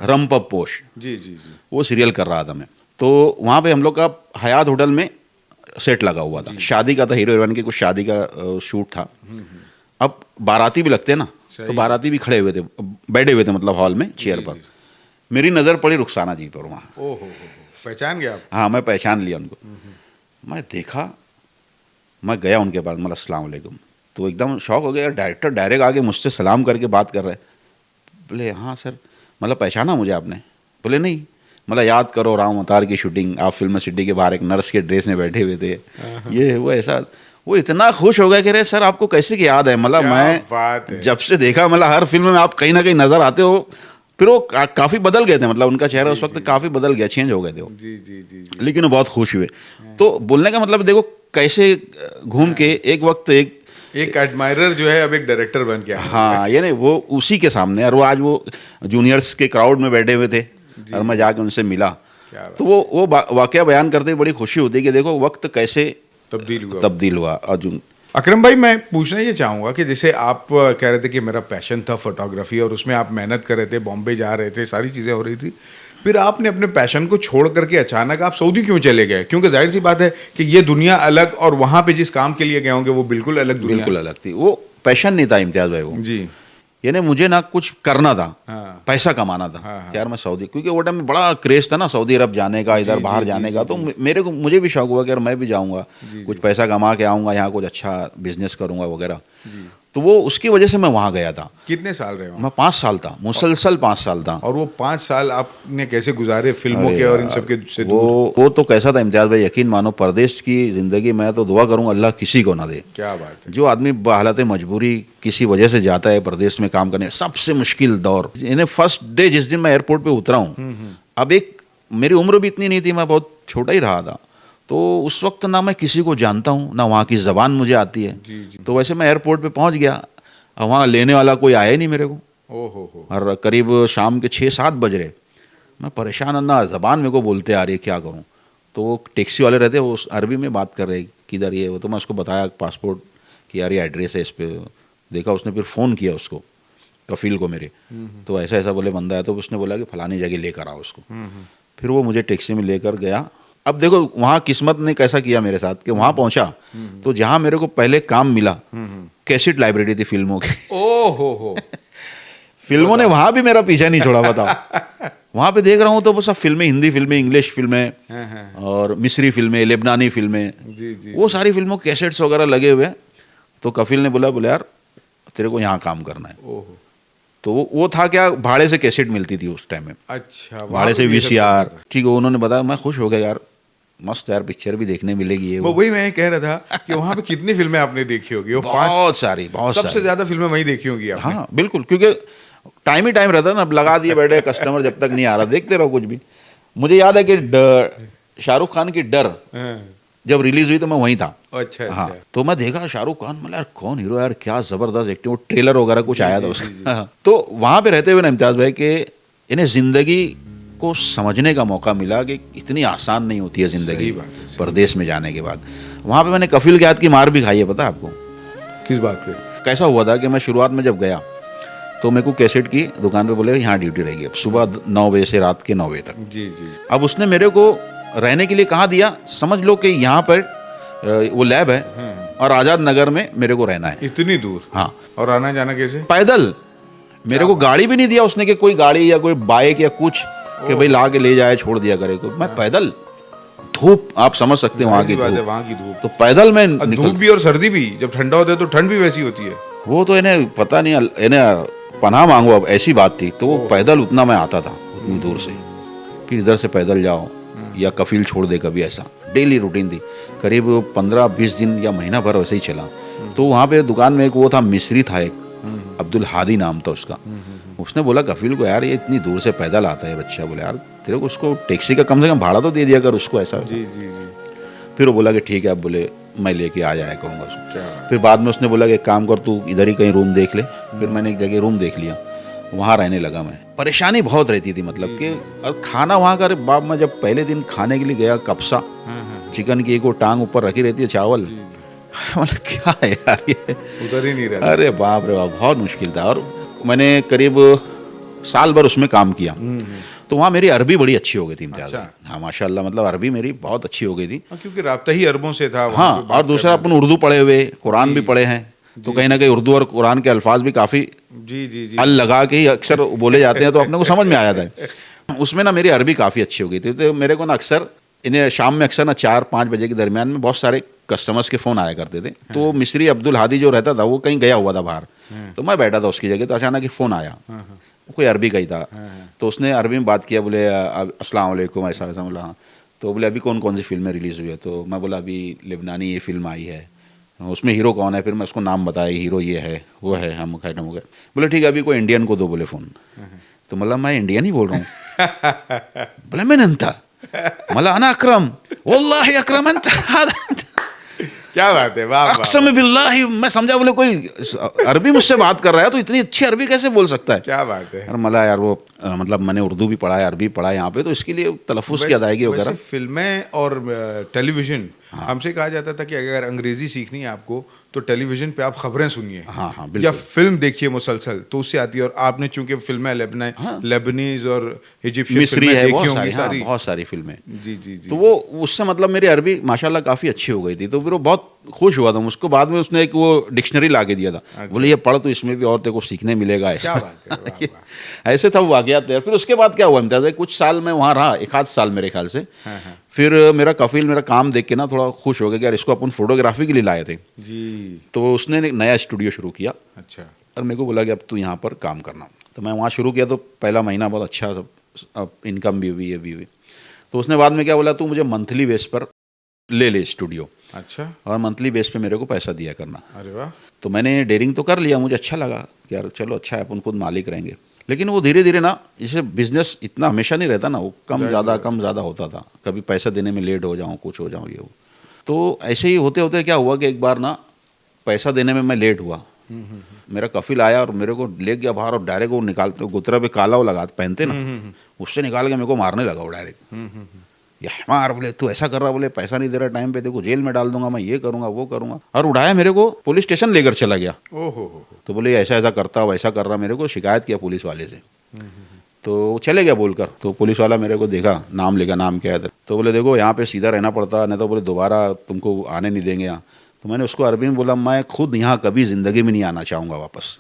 रंपप पोश। जी। वो सीरियल कर रहा था मैं। तो वहाँ पे हम लोग का हयात होटल में सेट लगा हुआ था। शादी का था, हीरो हीरोइन की कुछ शादी का शूट था। अब बाराती भी लगते हैं ना, तो बाराती भी खड़े हुए थे, बैठे हुए थे मतलब हॉल में चेयर पर। मेरी नज़र पड़ी रुखसाना जी पर वहाँ। ओहो, पहचान गया आप? हाँ, मैं पहचान लिया उनको। मैं देखा, मैं गया उनके पास, मतलब अस्सलाम वालेकुम। तो एकदम शॉक हो गया, डायरेक्टर डायरेक्ट आके मुझसे सलाम करके बात कर रहे। बोले हाँ सर, मतलब पहचाना मुझे आपने? बोले नहीं, मतलब याद करो राम अवतार की शूटिंग, आप फिल्म सिटी के बाहर एक नर्स के ड्रेस में बैठे हुए थे, ये वो ऐसा। वो इतना खुश हो गया कि अरे सर आपको कैसे की याद है, मतलब मैं जब से देखा, मतलब हर फिल्म में आप कहीं ना कहीं नजर आते हो। फिर वो काफ़ी बदल गए थे, मतलब उनका चेहरा उस वक्त काफ़ी बदल गया, चेंज हो गए थे वो। जी। लेकिन वो बहुत खुश हुए। तो बोलने का मतलब देखो कैसे घूम के एक वक्त एक एडमायरर जो है अब एक डायरेक्टर बन गया। हाँ, ये नहीं, वो उसी के सामने, और वो आज वो जूनियर्स के क्राउड में बैठे हुए थे और मैं जाके उनसे मिला। तो वो वाकया बयान करते हुए बड़ी खुशी होती है कि देखो वक्त कैसे तब्दील हुआ। और अकरम भाई, मैं पूछना ये चाहूँगा कि जैसे आप कह रहे थे कि मेरा पैशन था फोटोग्राफी और उसमें आप मेहनत कर रहे थे, बॉम्बे जा रहे थे, सारी चीज़ें हो रही थी, फिर आपने अपने पैशन को छोड़ करके अचानक आप सऊदी क्यों चले गए? क्योंकि जाहिर सी बात है कि ये दुनिया अलग और वहाँ पे जिस काम के लिए गए होंगे वो बिल्कुल अलग दुनिया। बिल्कुल अलग थी। वो पैशन नहीं था इम्तियाज़ भाई, वो जी। यानी मुझे ना कुछ करना था, हाँ। पैसा कमाना था। हाँ, हाँ। यार मैं सऊदी, क्योंकि वो टाइम में बड़ा क्रेज था ना सऊदी अरब जाने का, इधर बाहर जाने का, तो मुझे भी शौक हुआ कि यार मैं भी जाऊंगा, कुछ पैसा कमा के आऊँगा, यहाँ कुछ अच्छा बिजनेस करूँगा वगैरह। तो वो उसकी वजह से मैं वहाँ गया था। कितने साल रहे हो? मैं 5 साल था, मुसलसल 5 साल था। और वो 5 साल आपने कैसे गुजारे फिल्मों के और इन सब के से दूर? वो तो कैसा था इम्तियाज़ भाई, यकीन मानो, परदेश की ज़िंदगी मैं तो दुआ करूँगा अल्लाह किसी को ना दे। क्या बात है। जो आदमी बहालत मजबूरी किसी वजह से जाता है परदेश में काम करने, सबसे मुश्किल दौर। इन्हें फर्स्ट डे जिस दिन मैं एयरपोर्ट पे उतरा हूँ, अब एक मेरी उम्र भी इतनी नहीं थी, मैं बहुत छोटा ही रहा था, तो उस वक्त ना मैं किसी को जानता हूँ ना वहाँ की ज़बान मुझे आती है। तो वैसे मैं एयरपोर्ट पे पहुँच गया, और वहाँ लेने वाला कोई आया ही नहीं मेरे को। ओहो। और करीब शाम के 6-7 बज रहे, मैं परेशान, ना ज़बान मेरे को बोलते आ रही है, क्या करूँ। तो वो टैक्सी वाले रहते, वो अरबी में बात कर रहे किधर ये, वो तो मैं उसको बताया पासपोर्ट कि यार ये एड्रेस है, इस पर देखा उसने, फिर फ़ोन किया उसको, कफील को मेरे, तो ऐसा ऐसा बोले बंदा है, तो उसने बोला कि फलानी जगह लेकर आओ उसको। फिर वो मुझे टैक्सी में लेकर गया। अब देखो वहाँ किस्मत ने कैसा किया मेरे साथ कि वहाँ पहुँचा तो जहाँ मेरे को पहले काम मिला, कैसेट लाइब्रेरी थी फिल्मों की। ओहो। फिल्मों ने वहाँ भी मेरा पीछा नहीं छोड़ा, बताओ। वहाँ पे देख रहा हूँ तो वो सब फिल्में, हिंदी फिल्में, इंग्लिश फिल्में और मिस्री फिल्में, लेबनानी फिल्में, वो सारी फिल्मों कैसेट्स वगैरह लगे हुए। तो कफील ने बोला यार तेरे को यहाँ काम करना है। तो वो था क्या, भाड़े से कैसेट मिलती थी उस टाइम में। अच्छा, भाड़े से VCR। ठीक है, उन्होंने बताया, मैं खुश हो गया यार, मस्त यार, पिक्चर भी देखने मिलेगी। ये वही मैं कह रहा था कि वहाँ पे कितनी फिल्में आपने देखी होगी? वो बहुत सारी, सबसे ज्यादा फिल्में वहीं देखी होंगी आपने। हाँ बिल्कुल, क्योंकि टाइम ही टाइम रहता ना, अब लगा दिए बैठे, कस्टमर जब तक नहीं आ रहा देखते रहो कुछ भी। मुझे याद है कि शाहरुख खान की डर जब रिलीज हुई तो मैं वहीं था। अच्छा। हाँ, तो मैं देखा शाहरुख खान, मतलब यार कौन हीरो, यार क्या जबरदस्त एक्टिंग, वो ट्रेलर वगैरह कुछ आया था उसका। तो वहाँ पे रहते हुए ना इम्तियाज़ भाई कि इन्हें जिंदगी को समझने का मौका मिला कि इतनी आसान नहीं होती है जिंदगी परदेश में जाने के बाद। वहाँ पे मैंने कफील के हाथ की मार भी खाई है, पता है आपको? किस बात पे? कैसा हुआ था कि मैं शुरुआत में जब गया तो मेरे को कैसेट की दुकान पे बोले यहाँ ड्यूटी रहेगी अब सुबह 9 बजे से रात के 9 बजे तक। जी। अब उसने मेरे को रहने के लिए कहाँ दिया, समझ लो कि यहाँ पर वो लैब है और आज़ाद नगर में मेरे को रहना है। इतनी दूर? हाँ। और आना जाना कैसे? पैदल। मेरे को गाड़ी भी नहीं दिया उसने कि कोई गाड़ी या कोई बाइक या कुछ कि भाई ला के ले जाए छोड़ दिया करे को। मैं पैदल, धूप आप समझ सकते हैं वहाँ की धूप, तो पैदल में धूप भी और सर्दी भी, जब ठंडा होता है तो ठंड भी वैसी होती है। वो तो इन्हें पता नहीं, इन्हें पनाह मांगो अब ऐसी बात थी। तो वो पैदल उतना मैं आता था उतनी दूर से, फिर इधर से पैदल जाओ या कफील छोड़ दे कभी, ऐसा डेली रूटीन थी। करीब 15-20 दिन या महीना भर वैसे ही चला। तो वहाँ पे दुकान में एक वो था, मिस्री था एक, अब्दुल हादी नाम था उसका। उसने बोला कफील को, यार ये इतनी दूर से पैदल आता है बच्चा, बोले यार तेरे को उसको टैक्सी का कम से कम भाड़ा तो दे दिया कर उसको, ऐसा। जी। फिर वो बोला कि ठीक है, अब बोले मैं लेके आ जाया करूँगा उसको। फिर बाद में उसने बोला कि एक काम कर, तू इधर ही कहीं रूम देख ले। फिर मैंने एक जगह रूम देख लिया, वहाँ रहने लगा मैं। परेशानी बहुत रहती थी, मतलब कि और खाना वहाँ का, बाप मैं जब पहले दिन खाने के लिए गया, कप्सा चिकन की एक वो टांग ऊपर रखी रहती है, चावल, मतलब क्या है यार ये, उधर ही नहीं रहता। अरे बाप रे बाप, बहुत मुश्किल था। और मैंने करीब साल भर उसमें काम किया। तो वहाँ मेरी अरबी बड़ी अच्छी हो गई थी इम्तियाज़। हाँ माशाल्लाह, मतलब अरबी मेरी बहुत अच्छी हो गई थी, क्योंकि राब्ता ही अरबों से था। हाँ, और दूसरा अपन उर्दू पढ़े हुए, कुरान भी पढ़े हैं, तो कहीं ना कहीं उर्दू और कुरान के अल्फाज भी काफ़ी जी अल लगा के ही अक्सर बोले जाते हैं, तो अपने को समझ में आ जाता है। उसमें ना मेरी अरबी काफ़ी अच्छी हो गई थी। तो मेरे को ना अक्सर इन्हें शाम में अक्सर ना 4-5 बजे के दरमियान में बहुत सारे कस्टमर्स के फ़ोन आया करते थे। तो मिस्री अब्दुल हादी जो रहता था वो कहीं गया हुआ था बाहर, तो मैं बैठा था उसकी जगह, तो अचानक फ़ोन आया, कोई अरबी का ही था। तो उसने अरबी में बात किया, बोले अस्सलाम वालेकुम, ऐसा ऐसा। बोला हाँ। तो बोले अभी कौन कौन सी फिल्में रिलीज़ हुई है? तो मैं बोला अभी लेबनानी ये फिल्म आई है, उसमें हीरो कौन है? फिर मैं उसको नाम बताया, हीरो ये है वो है, हम खैर हो गए। बोले ठीक है, अभी कोई इंडियन को दो बोले फ़ोन। तो मतलब मैं इंडियन ही बोल रहा हूँ। बोले मैं नंता, मला अना अकरम, वल्लाहि अकरम अंता। क्या बात है, वाह अक़सम बिल्लाहि। मैं समझा बोले कोई अरबी मुझसे बात कर रहा है, तो इतनी अच्छी अरबी कैसे बोल सकता है? क्या बात है। यार मला यार वो मतलब मैंने उर्दू भी पढ़ा है, अरबी पढ़ा है यहाँ पे, तो इसके लिए तलफ़ुज़ की अदायगी वैसे वगैरह। फिल्में और टेलीविज़न, हमसे कहा जाता था कि अगर अंग्रेज़ी सीखनी है आपको तो टेलीविज़न पे आप खबरें सुनिए, हाँ, हाँ, या बिल्कुल। फिल्म देखिए मुसलसल, तो उससे आती है। और आपने चूंकि फिल्में लेबनीज़ और इजिप्शियन मिस्री फिल्में है, देखी बहुत होंगी सारी, हाँ, सारी। बहुत सारी फिल्में। जी जी जी। तो वो उससे मतलब मेरी अरबी माशाल्लाह काफ़ी अच्छी हो गई थी, तो फिर वो बहुत खुश हुआ था। उसको बाद में उसने एक वो डिक्शनरी ला के दिया था, बोले ये पढ़ तो इसमें भी और तेरे को सीखने मिलेगा क्या ऐसा। बात है, वाह, वाह। ऐसे था वो वाक़यात थे। फिर उसके बाद क्या हुआ इम्तियाज़ भाई, कुछ साल मैं वहाँ रहा, एक आध साल मेरे ख्याल से। हाँ, हाँ। फिर मेरा कफील मेरा काम देख के ना थोड़ा खुश हो गया कि यार इसको अपन फोटोग्राफी के लिए लाए थे। जी। तो उसने एक नया स्टूडियो शुरू किया अच्छा। और मेरे को बोला कि अब तू यहाँ पर काम करना। तो मैं वहाँ शुरू किया, तो पहला महीना बहुत अच्छा, सब इनकम भी हुई, ये भी हुई। तो उसने बाद में क्या बोला, तू मुझे मंथली बेस पर ले स्टूडियो, अच्छा। और मंथली बेस पे मेरे को पैसा दिया करना। अरे वाह। तो मैंने डेयरिंग तो कर लिया, मुझे अच्छा लगा कि यार चलो अच्छा है, अपन खुद मालिक रहेंगे। लेकिन वो धीरे धीरे ना, जैसे बिजनेस इतना हमेशा नहीं रहता ना, वो कम ज़्यादा होता था। कभी पैसा देने में लेट हो जाऊँ, कुछ हो जाऊँ, ये वो। तो ऐसे ही होते होते क्या हुआ कि एक बार ना पैसा देने में मैं लेट हुआ। मेरा कफिल आया और मेरे को ले गया बाहर, और डायरेक्ट वो निकालते, गुतरा पे काला वो लगा पहनते ना, उससे निकाल के मेरे को मारने लगा वो डायरेक्ट। ये मार, बोले तू ऐसा कर रहा, बोले पैसा नहीं दे रहा टाइम पे, देखो जेल में डाल दूंगा, मैं ये करूंगा वो करूंगा। और उड़ाया मेरे को, पुलिस स्टेशन लेकर चला गया। ओहो हो। तो बोले ऐसा ऐसा करता, वैसा कर रहा, मेरे को शिकायत किया पुलिस वाले से। तो चले गया बोलकर। तो पुलिस वाला मेरे को देखा, नाम लिखा, नाम क्या है, तो बोले देखो यहाँ पे सीधा रहना पड़ता, नहीं तो बोले दोबारा तुमको आने नहीं देंगे यहाँ। तो मैंने उसको अरबी में बोला, मैं खुद यहाँ कभी ज़िंदगी में नहीं आना चाहूँगा वापस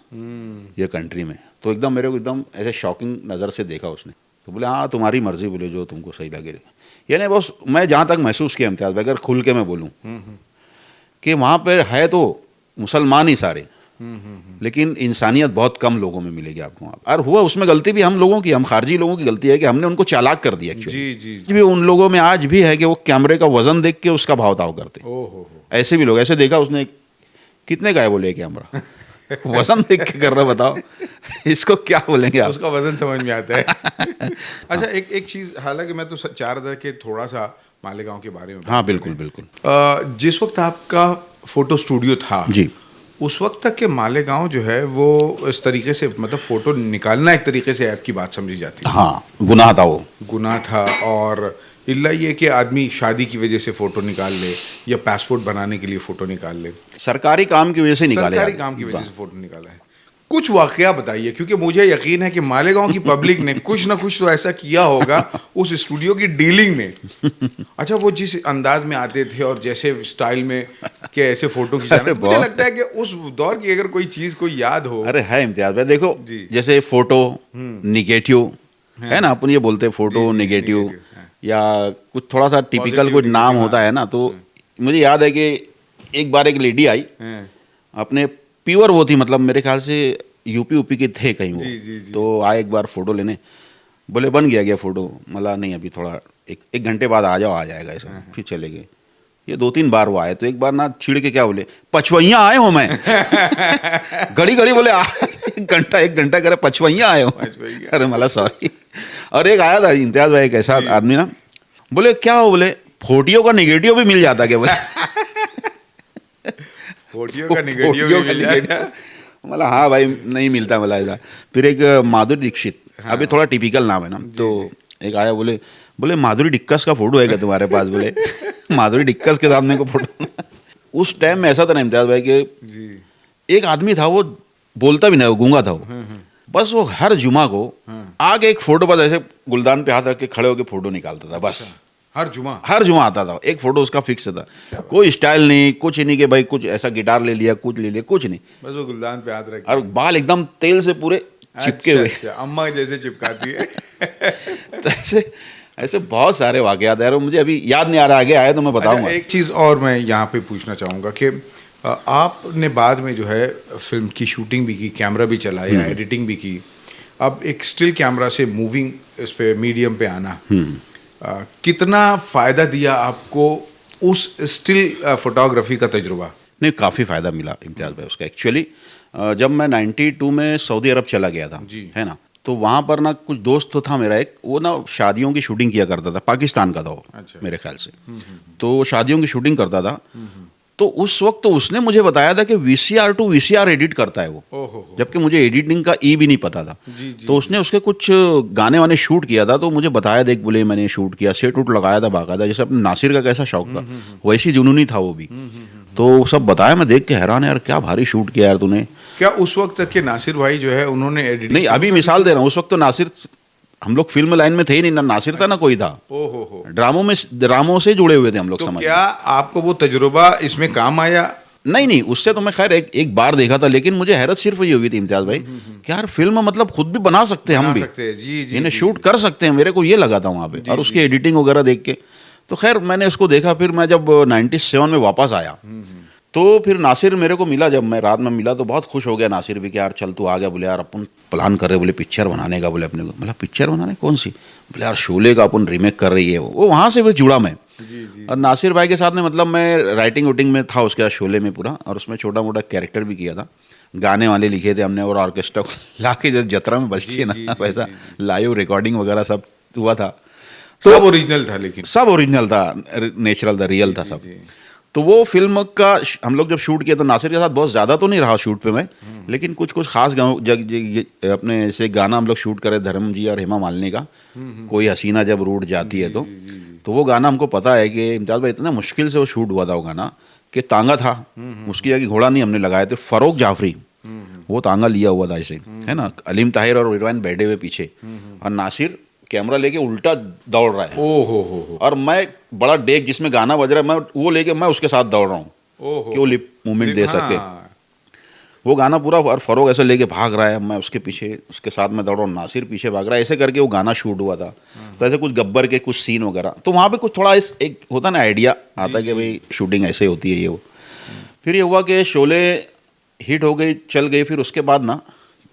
ये कंट्री में। तो एकदम मेरे को एकदम ऐसे शॉकिंग नज़र से देखा उसने। तो बोले हाँ तुम्हारी मर्ज़ी, बोले जो तुमको सही लगे। यानी बस मैं जहाँ तक महसूस किया इम्तियाज़ भाई, अगर खुल के मैं बोलूँ कि वहाँ पर है तो मुसलमान ही सारे, लेकिन इंसानियत बहुत कम लोगों में मिलेगी आपको वहाँ। और हुआ उसमें गलती भी हम लोगों की, हम खारजी लोगों की गलती है कि हमने उनको चालाक कर दिया एक्चुअली। जी जी। भी उन लोगों में आज भी है कि वो कैमरे का वजन देख के उसका भाव ताव करते। ओहो। ऐसे भी लोग, ऐसे देखा उसने, कितने का है बोले कैमरा, वजन देख के कर रहा, बताओ इसको क्या बोलेंगे आप। उसका वजन समझ में आता है। अच्छा, एक चीज़, हालांकि मैं तो चाह रहा था कि थोड़ा सा मालेगांव के बारे में बात हाँ करें। बिल्कुल बिल्कुल। जिस वक्त आपका फोटो स्टूडियो था जी, उस वक्त तक के मालेगांव जो है वो इस तरीके से, मतलब फोटो निकालना एक तरीके से ऐप की बात समझी जाती है। हाँ गुनाह था वो, गुनाह था। और इल्ला ये कि आदमी शादी की वजह से फ़ोटो निकाल ले या पासपोर्ट बनाने के लिए फ़ोटो निकाल ले, सरकारी काम की वजह से निकाले सरकारी जाते। काम की वजह से फ़ोटो निकाला है। कुछ वाकया बताइए, क्योंकि मुझे यकीन है कि मालेगांव की पब्लिक ने कुछ ना कुछ तो ऐसा किया होगा उस स्टूडियो की डीलिंग में। अच्छा, वो जिस अंदाज में आते थे और जैसे स्टाइल में कि ऐसे फ़ोटो खिंचाना, मुझे लगता है कि उस दौर की अगर कोई चीज़ कोई याद हो। अरे है इम्तियाज भाई, देखो जी। जैसे फोटो निगेटिव है ना, अपन ये बोलते हैं फोटो जी, निगेटिव, निगेटिव, या कुछ थोड़ा सा टिपिकल Positive, कुछ नाम negative, होता है ना। तो मुझे याद है कि एक बार एक लेडी आई, हैं। अपने प्योर वो थी, मतलब मेरे ख्याल से यूपी के थे कहीं वो। जी, जी, जी। तो आए एक बार फोटो लेने, बोले बन गया फोटो, मला नहीं अभी थोड़ा एक घंटे बाद आ जाओ, आ जाएगा ऐसा। फिर चले गए। ये 2-3 बार वो आए, तो एक बार ना चिड़ के क्या बोले, पचवैया आए हो मैं। घड़ी घड़ी बोले एक घंटा करे पचवैया आए हो। पचवैया। अरे मला सॉरी। और एक आया था इम्तियाज भाई, एक ऐसा आदमी ना, बोले क्या हो, बोले फोटियो का निगेटिव भी मिल जाता क्या, बोले फोटियो का निगेटिव भी मिल जाता। मतलब हाँ भाई नहीं मिलता मला ऐसा। फिर एक माधुरी दीक्षित, अभी थोड़ा टिपिकल नाम है ना, तो एक आया, बोले माधुरी डिक्कस का फोटो है क्या तुम्हारे पास, बोले माधुरी डिक्कस के सामने को फोटो। उस टाइम में ऐसा था ना इम्तियाज भाई कि जी। एक आदमी था, वो बोलता भी नहीं, वो गूंगा था वो। बस वो हर जुमा को आगे एक फोटो, बस ऐसे गुलदान पे हाथ रख के खड़े होकर फोटो निकालता था बस। हर जुमा आता था, एक फोटो उसका फिक्स था, कोई स्टाइल नहीं, कुछ नहीं कि भाई कुछ ऐसा गिटार ले लिया, कुछ ले लिया, कुछ नहीं। बस वो गुलदान पे हाथ रख, और बाल एकदम तेल से पूरे चिपके हुए। अच्छा, अम्मा जैसे चिपकाती है। तो ऐसे बहुत सारे वाकयात हैं, और मुझे अभी याद नहीं आ रहा, आगे आए तो मैं बताऊंगा। अच्छा, एक चीज़ और मैं यहाँ पे पूछना चाहूँगा कि आपने बाद में जो है फिल्म की शूटिंग भी की, कैमरा भी चलाया, एडिटिंग भी की। अब एक स्टिल कैमरा से मूविंग इस पे मीडियम पे आना कितना फ़ायदा दिया आपको उस स्टिल फोटोग्राफी का तजुर्बा? नहीं, काफ़ी फ़ायदा मिला इम्तियाज़ भाई उसका। एक्चुअली जब मैं 92 में सऊदी अरब चला गया था, है ना, तो वहाँ पर ना कुछ दोस्त था मेरा एक, वो ना शादियों की शूटिंग किया करता था, पाकिस्तान का था वो। अच्छा। मेरे ख्याल से तो शादियों की शूटिंग करता था। तो उस वक्त तो उसने मुझे बताया था कि VCR टू VCR एडिट करता है वो, ओहो, जबकि मुझे एडिटिंग का भी नहीं पता था। जी, जी, तो उसने उसके कुछ गाने वाने शूट किया था, तो मुझे बताया, देख बोले मैंने शूट किया, सेट उट लगाया था बाकायदा, जैसे अपने नासिर का कैसा शौक था वैसी जुनूनी था वो भी। तो सब बताया, मैं देख के हैरान, यार क्या भारी शूट किया यार तूने। क्या उस वक्त तक के नासिर भाई जो है उन्होंने एडिटिंग नहीं, अभी मिसाल दे रहा हूँ, उस वक्त तो नासिर, हम लोग फिल्म लाइन में थे ही नहीं, ना नासिर था ना कोई था, ओहो हो, ड्रामों से जुड़े हुए थे हम लोग, तो समझ। क्या आपको वो तजुर्बा इसमें काम आया? नहीं, उससे तो मैं खैर एक बार देखा था, लेकिन मुझे हैरत सिर्फ ये हुई थी इम्तियाज भाई कि यार फिल्म मतलब खुद भी बना सकते हैं हम बना भी, सकते हैं, जी, जी, इन्हें जी, शूट कर सकते हैं, मेरे को ये लगा था वहाँ पे। और उसकी एडिटिंग वगैरह देख के तो खैर मैंने उसको देखा। फिर मैं जब 97 में वापस आया तो फिर नासिर मेरे को मिला, जब मैं रात में मिला तो बहुत खुश हो गया नासिर भी कि यार चल तू आ गया, बोले यार अपन प्लान कर रहे, बोले पिक्चर बनाने का, बोले अपने को। मतलब पिक्चर बनाने कौन सी? बोले यार शोले का अपन रीमेक कर रही है वो वहाँ से भी जुड़ा मैं। जी, जी, और नासिर भाई के साथ में मतलब मैं राइटिंग वुटिंग में था उसके बाद शोले में पूरा, और उसमें छोटा मोटा कैरेक्टर भी किया था, गाने वाले लिखे थे हमने, और ऑर्केस्ट्रा ला के जैसे जतरा में बजती है ना वैसा लाइव रिकॉर्डिंग वगैरह सब हुआ था। तो सब ओरिजिनल था, लेकिन सब ओरिजिनल था, नेचुरल था, रियल था सब। तो वो फिल्म का हम लोग जब शूट किया तो नासिर के साथ बहुत ज़्यादा तो नहीं रहा शूट पे मैं, लेकिन कुछ कुछ खास अपने से गाना हम लोग शूट करे धर्म जी और हेमा मालिनी का, कोई हसीना जब रूठ जाती है तो वो गाना हमको पता है कि इम्तियाज़ भाई इतना मुश्किल से वो शूट हुआ था वो गाना कि तांगा था, उसकी जगह घोड़ा नहीं हमने लगाए थे, फ़रोग जाफरी वो तांगा लिया हुआ था ऐसे, है ना, अलीम ताहिर और हीरोइन बैठे हुए पीछे, और नासिर कैमरा लेके उल्टा दौड़ रहा है, ओहो, और मैं बड़ा डेक जिसमें गाना बज रहा है, मैं वो लेके मैं उसके साथ दौड़ रहा हूँ कि वो लिप मूवमेंट दे सके वो गाना पूरा। और फरोग ऐसे लेके भाग रहा है, मैं उसके पीछे उसके साथ में दौड़ रहा हूँ, नासिर पीछे भाग रहा है, ऐसे करके वो गाना शूट हुआ था। तो ऐसे कुछ गब्बर के कुछ सीन वगैरह, तो वहाँ पे कुछ थोड़ा एक होता ना आइडिया आता है कि भाई शूटिंग ऐसे होती है ये वो। फिर ये हुआ कि शोले हिट हो गई, चल गई। फिर उसके बाद ना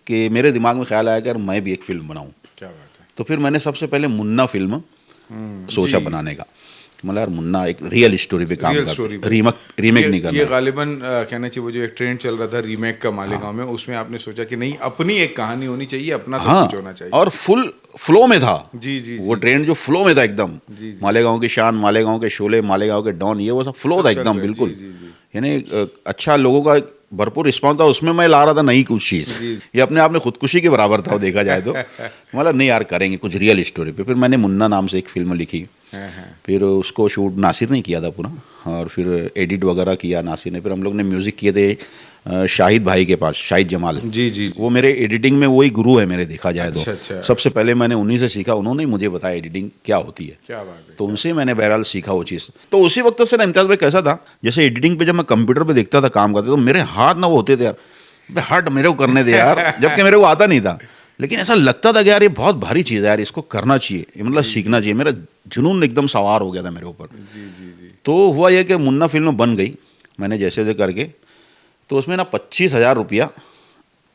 कि मेरे दिमाग में ख्याल आया कि यार मैं भी एक फिल्म बनाऊँ। क्या बात है। तो फिर मैंने सबसे पहले मुन्ना फिल्म सोचा बनाने का, मतलब यार मुन्ना एक रियल स्टोरी पे काम करता, रीमेक नहीं करना। ये गालिबन कहना चाहिए वो जो एक ट्रेंड चल रहा था रीमेक का मालेगांव में, उसमें आपने सोचा कि नहीं अपनी एक कहानी होनी चाहिए, अपना सब कुछ होना चाहिए, और फुल फ्लो में था। जी, वो ट्रेंड जो फ्लो में था एकदम, मालेगांव की शान, मालेगांव के शोले, मालेगांव के डॉन, ये वो सब फ्लो था एकदम बिल्कुल, यानी अच्छा लोगों का भरपूर रिस्पॉन्स था उसमें। मैं ला रहा था नई कुछ चीज़, ये अपने आप में खुदकुशी के बराबर था वो देखा जाए तो। मतलब नहीं यार करेंगे कुछ रियल स्टोरी पे। फिर मैंने मुन्ना नाम से एक फिल्म लिखी, फिर उसको शूट नासिर ने किया था पूरा, और फिर एडिट वगैरह किया नासिर ने। फिर हम लोग ने म्यूज़िक किए थे शाहिद भाई के पास, शाहिद जमाल, जी, वो मेरे एडिटिंग में वही गुरु है मेरे, देखा जाए तो। अच्छा। सबसे पहले मैंने उन्हीं से सीखा, उन्होंने ही मुझे बताया एडिटिंग क्या होती है, क्या बात है। तो उनसे मैंने बहरहाल सीखा वो चीज़। तो उसी वक्त से ना इम्तियाज़ भाई कैसा था, जैसे एडिटिंग पे जब मैं कंप्यूटर पे देखता था काम करते तो मेरे हाथ ना वो होते थे यार, हट मेरे को करने दे यार, जबकि मेरे को आता नहीं था, लेकिन ऐसा लगता था कि यार ये बहुत भारी चीज़ है यार, इसको करना चाहिए, मतलब सीखना चाहिए। मेरा जुनून एकदम सवार हो गया था मेरे ऊपर। जी। तो हुआ ये कि मुन्ना फिल्म बन गई, मैंने जैसे जैसे करके, तो उसमें ना 25,000 रुपया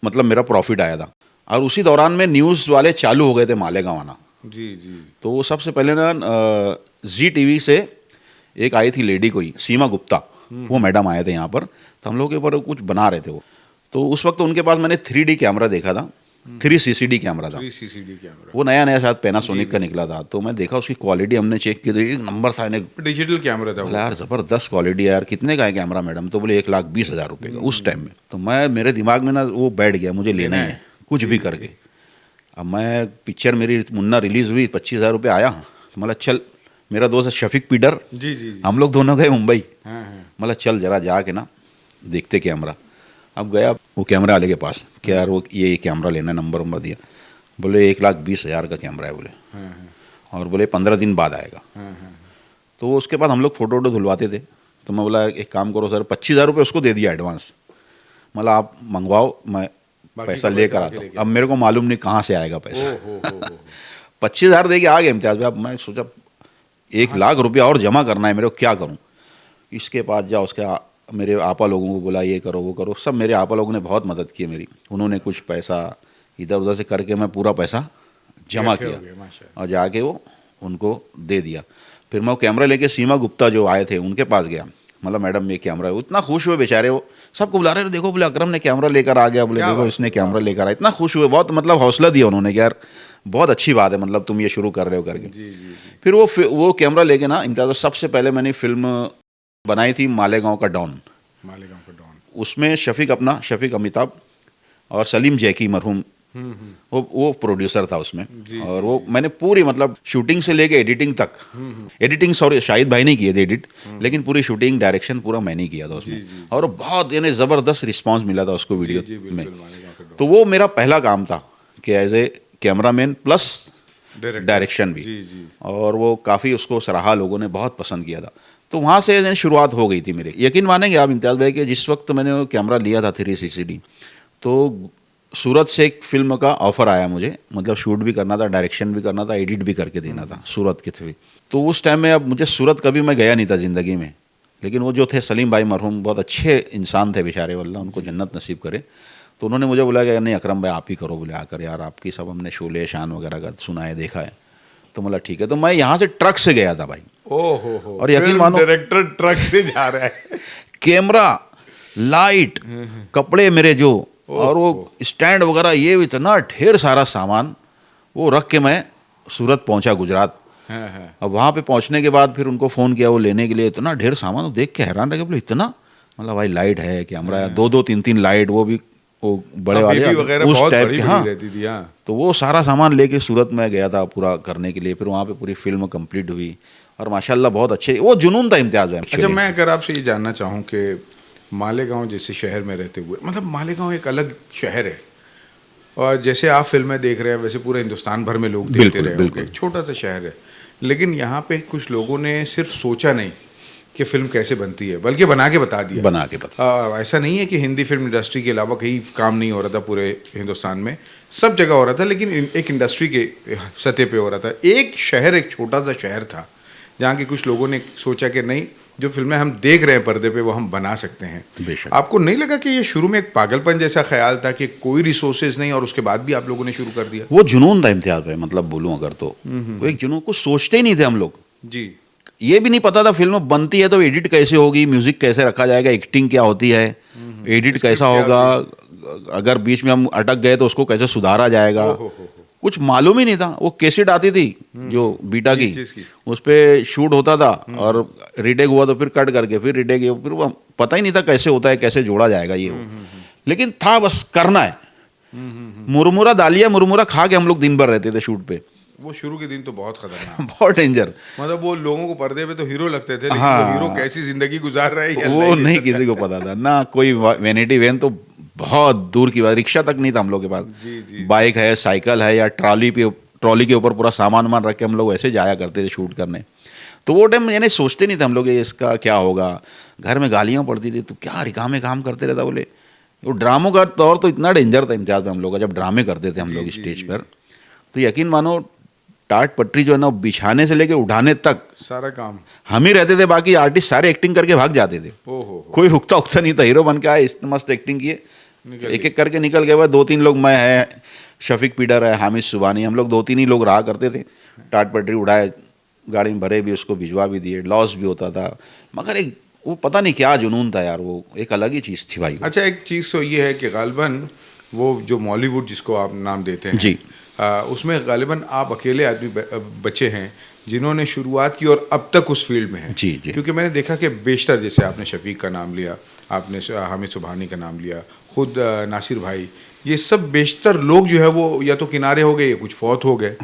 मतलब मेरा प्रॉफिट आया था। और उसी दौरान में न्यूज़ वाले चालू हो गए थे मालेगांव आना। जी। तो वो सबसे पहले ना ZTV से एक आई थी लेडी, कोई सीमा गुप्ता, वो मैडम आए थे यहाँ पर, तो हम लोग के ऊपर कुछ बना रहे थे वो। तो उस वक्त उनके पास मैंने 3D कैमरा देखा था, 3CCD कैमरा था, 3CCD कैमरा, वो नया शायद पैनासोनिक का निकला था। तो मैं देखा उसकी क्वालिटी, हमने चेक की तो एक नंबर था, डिजिटल कैमरा था। बोला यार ज़बरदस्त क्वालिटी है यार, कितने का है कैमरा मैडम? तो बोले 1,20,000 रुपये का उस टाइम में। तो मैं, मेरे दिमाग में ना वो बैठ गया, मुझे लेना है कुछ भी करके। अब मैं पिक्चर मेरी मुन्ना रिलीज़ हुई, 25,000 रुपये आया, मतलब चल, मेरा दोस्त शफीक पीडर, जी, हम लोग दोनों गए मुंबई, हाँ। चल जरा जाके ना देखते कैमरा। अब गया वो कैमरा वाले के पास कि यार वो ये कैमरा लेना, नंबर दिया, बोले 1,20,000 का कैमरा है बोले, और बोले 15 दिन बाद आएगा। तो वो उसके बाद हम लोग फ़ोटो धुलवाते थे। तो मैं बोला एक काम करो सर, 25,000 रुपये उसको दे दिया एडवांस, मतलब आप मंगवाओ, मैं पैसा लेकर आता हूँ। अब मेरे को मालूम नहीं कहाँ से आएगा पैसा। 25,000 दे के आ गए इम्तियाज़ भाई। अब मैं सोचा 1,00,000 रुपया और जमा करना है मेरे को, क्या करूँ? इसके पास जाओ, उसके मेरे आपा लोगों को बोला ये करो वो करो, सब मेरे आपा लोगों ने बहुत मदद की मेरी। उन्होंने कुछ पैसा इधर उधर से करके मैं पूरा पैसा जमा किया और जाके वो उनको दे दिया। फिर मैं वो कैमरा लेके सीमा गुप्ता जो आए थे उनके पास गया, मतलब मैडम ये कैमरा है। इतना खुश हुए बेचारे, वो सबको बुला रहे, देखो बोले अकरम ने कैमरा लेकर आ गया, बोले देखो इसने कैमरा लेकर आया। इतना खुश हुए, बहुत मतलब हौसला दिया उन्होंने कि यार बहुत अच्छी बात है, मतलब तुम ये शुरू कर रहे हो करके। फिर वो कैमरा लेके ना इम्तियाज़, सबसे पहले मैंने फिल्म बनाई थी मालेगांव का डॉन। मालेगांव का डॉन। उसमें शफीक अमिताभ और सलीम जैकी मरहूम, वो प्रोड्यूसर था उसमें। और वो मैंने पूरी मतलब शूटिंग से लेके एडिटिंग तक, एडिटिंग सॉरी शाहिद भाई ने किए थे एडिट, लेकिन पूरी शूटिंग डायरेक्शन पूरा मैंने ही किया था उसमें। और बहुत यानी ज़बरदस्त रिस्पांस मिला था उसको वीडियो में। तो वो मेरा पहला काम था कि as a cameraman plus direction भी। और वो काफ़ी उसको सराहा, लोगों ने बहुत पसंद किया था। तो वहाँ से शुरुआत हो गई थी मेरी। यकीन मानेंगे आप इम्तियाज़ भाई कि जिस वक्त मैंने वो कैमरा लिया था 360D, तो सूरत से एक फिल्म का ऑफ़र आया मुझे, मतलब शूट भी करना था, डायरेक्शन भी करना था, एडिट भी करके देना था सूरत के थ्रू। तो उस टाइम में, अब मुझे सूरत कभी मैं गया नहीं था ज़िंदगी में, लेकिन वो जो थे सलीम भाई मरहूम, बहुत अच्छे इंसान थे बेचारे, वल्लाह उनको जन्नत नसीब करे। तो उन्होंने मुझे बोला कि नहीं अकरम भाई आप ही करो, बोले आकर यार आपकी सब हमने शोले शान वगैरह का सुना है, देखा है। तो बोला ठीक है। तो मैं यहाँ से ट्रक से गया था भाई। ओहो, और यकीन मानो डायरेक्टर ट्रक से जा रहा है। कैमरा, लाइट, कपड़े मेरे जो, और वो स्टैंड वगैरह, ये इतना ढेर सारा सामान वो रख के मैं सूरत पहुंचा, गुजरात। अब वहाँ पे पहुंचने के बाद फिर उनको फ़ोन किया वो लेने के लिए, इतना ढेर सामान, वो देख के हैरान रह गए, बोले इतना, मतलब भाई लाइट है, कैमरा है, 2-2 3-3 लाइट, वो भी वो बड़े वाले उस टाइप के। हाँ, तो वो सारा सामान लेके सूरत में गया था पूरा करने के लिए। फिर वहाँ पे पूरी फिल्म कंप्लीट हुई और माशाल्लाह बहुत अच्छे, वो जुनून था इम्तियाज़ भाई। अच्छा, मैं अगर आपसे ये जानना चाहूँ कि मालेगांव जैसे शहर में रहते हुए, मतलब मालेगांव एक अलग शहर है, और जैसे आप फिल्में देख रहे हैं वैसे पूरे हिंदुस्तान भर में लोग देखते रहे होंगे, एक छोटा सा शहर है, लेकिन यहाँ पे कुछ लोगों ने सिर्फ सोचा नहीं कि फिल्म कैसे बनती है, बल्कि बना के बता दिया। ऐसा नहीं है कि हिंदी फिल्म इंडस्ट्री के अलावा कहीं काम नहीं हो रहा था, पूरे हिंदुस्तान में सब जगह हो रहा था, लेकिन एक इंडस्ट्री के सतह पे हो रहा था। एक शहर, एक छोटा सा शहर था जहाँ के कुछ लोगों ने सोचा कि नहीं, जो फिल्में हम देख रहे हैं पर्दे पे वो हम बना सकते हैं। आपको नहीं लगा कि ये शुरू में एक पागलपन जैसा ख्याल था कि कोई रिसोर्सेज नहीं, और उसके बाद भी आप लोगों ने शुरू कर दिया? वो जुनून था इम्तियाज़ भाई, मतलब बोलूँ अगर तो वो एक जुनून, कुछ सोचते ही नहीं थे हम लोग जी। ये भी नहीं पता था फिल्म बनती है तो एडिट कैसे होगी, म्यूजिक कैसे रखा जाएगा, एक्टिंग क्या होती है, एडिट कैसा होगा, अगर बीच में हम अटक गए तो उसको कैसे सुधारा जाएगा, कुछ मालूम ही नहीं था। वो कैसेट आती थी जो बीटा की, उस पर शूट होता था और रीटेक हुआ तो फिर कट करके फिर रीटेक, फिर वो पता ही नहीं था कैसे होता है, कैसे जोड़ा जाएगा ये। लेकिन था बस करना है। मुरमुरा दालिया मुरमुरा खा के हम लोग दिन भर रहते थे शूट पे। वो शुरू के दिन तो बहुत खतरनाक, बहुत डेंजर, मतलब वो लोगों को पर्दे पे तो हीरो लगते थे, लेकिन वो हीरो कैसी जिंदगी गुजार रहा है वो नहीं किसी को पता था ना। कोई वैनिटी वैन तो बहुत दूर की बात, रिक्शा तक नहीं था हम लोग के पास। बाइक है, साइकिल है, या ट्रॉली के ऊपर पूरा सामान वामान रख के हम लोग ऐसे जाया करते थे शूट करने। तो वो टाइम यानी सोचते नहीं थे हम लोग इसका क्या होगा। घर में गालियाँ पड़ती थी तो क्या रिकामे काम करते रहता, बोले। वो ड्रामों का तौर तो इतना डेंजर था इम्तियाज़ में हम लोग का, जब ड्रामे करते थे हम लोग स्टेज पर, तो यकीन मानो टाट पटरी जो है ना, बिछाने से लेके उठाने तक सारा काम हम ही रहते थे, बाकी आर्टिस्ट सारे एक्टिंग करके भाग जाते थे। कोई रुकता उकता नहीं था, हीरो बन के आए, इतनी मस्त एक्टिंग किए, एक एक करके निकल गए। 2-3 लोग, मैं है, शफीक पीडर है, हामिद सुबानी, हम लोग 2-3 ही लोग रहा करते थे। टाट पटरी उड़ाए, गाड़ी में भरे भी, उसको भिजवा भी दिए, लॉस भी होता था, मगर एक वो पता नहीं क्या जुनून था यार, वो एक अलग ही चीज़ थी भाई। अच्छा, एक चीज़ तो ये है कि गालिबन वो जो मॉलीवुड जिसको आप नाम देते हैं जी, उसमें गालिबन आप अकेले आदमी बच्चे हैं जिन्होंने शुरुआत की और अब तक उस फील्ड में हैं। जी जी। क्योंकि मैंने देखा कि बेशतर, जैसे आपने शफीक का नाम लिया, आपने हामिद सुबहानी का नाम लिया, खुद नासिर भाई, ये सब बेशतर लोग जो है वो या तो किनारे हो गए या कुछ फौत हो गए।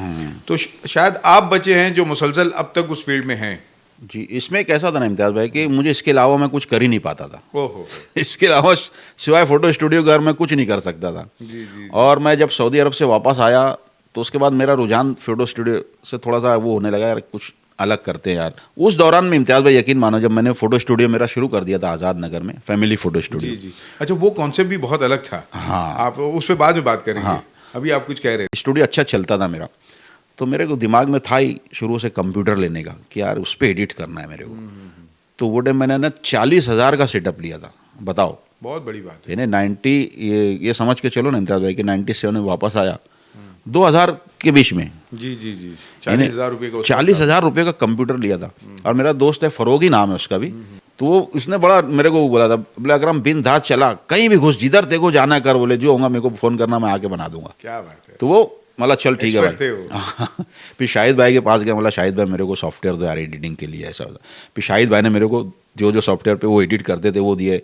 तो शायद आप बचे हैं जो मुसलसल अब तक उस फील्ड में हैं। जी, इसमें कैसा था ना इम्तियाज़ भाई कि मुझे इसके अलावा मैं कुछ कर ही नहीं पाता था। ओहो, इसके अलावा सिवाय फ़ोटो स्टूडियो घर में कुछ नहीं कर सकता था। जी। और मैं जब सऊदी अरब से वापस आया तो उसके बाद मेरा रुझान फ़ोटो स्टूडियो से थोड़ा सा वो होने लगा, यार कुछ अलग करते हैं यार। उस दौरान में इम्तियाज़ भाई यकीन मानो, जब मैंने फ़ोटो स्टूडियो मेरा शुरू कर दिया था आज़ाद नगर में, फैमिली फ़ोटो स्टूडियो। जी। अच्छा, वो कॉन्सेप्ट भी बहुत अलग था। हाँ, आप उस पर बाद में बात करेंगे। हाँ, अभी आप कुछ कह रहे हैं। स्टूडियो अच्छा चलता था मेरा, तो मेरे को दिमाग में था ही शुरू से कंप्यूटर लेने का कि यार उस पर एडिट करना है मेरे को। तो वो टाइम मैंने ना 40,000 का सेटअप लिया था, बताओ, बहुत बड़ी बात है। यानी 90 ये समझ के चलो ना इम्तियाज़ भाई कि 97 में वापस आया, 2000 के बीच में। जी 40,000 रुपये का, 40,000 रुपये का कंप्यूटर लिया था। और मेरा दोस्त है फरोगी नाम है उसका भी, तो वो उसने बड़ा मेरे को बोला था, बोले अकरम बिन दाद चला, कहीं भी घुस, जिधर देखो जाना कर, बोले जो होगा मेरे को फ़ोन करना, मैं आके बना दूंगा। क्या बात है। तो वो मतलब चल ठीक है भाई। फिर शाहिद भाई के पास गया, बोला शाहिद भाई मेरे को सॉफ्टवेयर दो यार एडिटिंग के लिए, ऐसा होता। फिर शाहिद भाई ने मेरे को जो जो सॉफ्टवेयर पे वो एडिट करते थे वो दिए,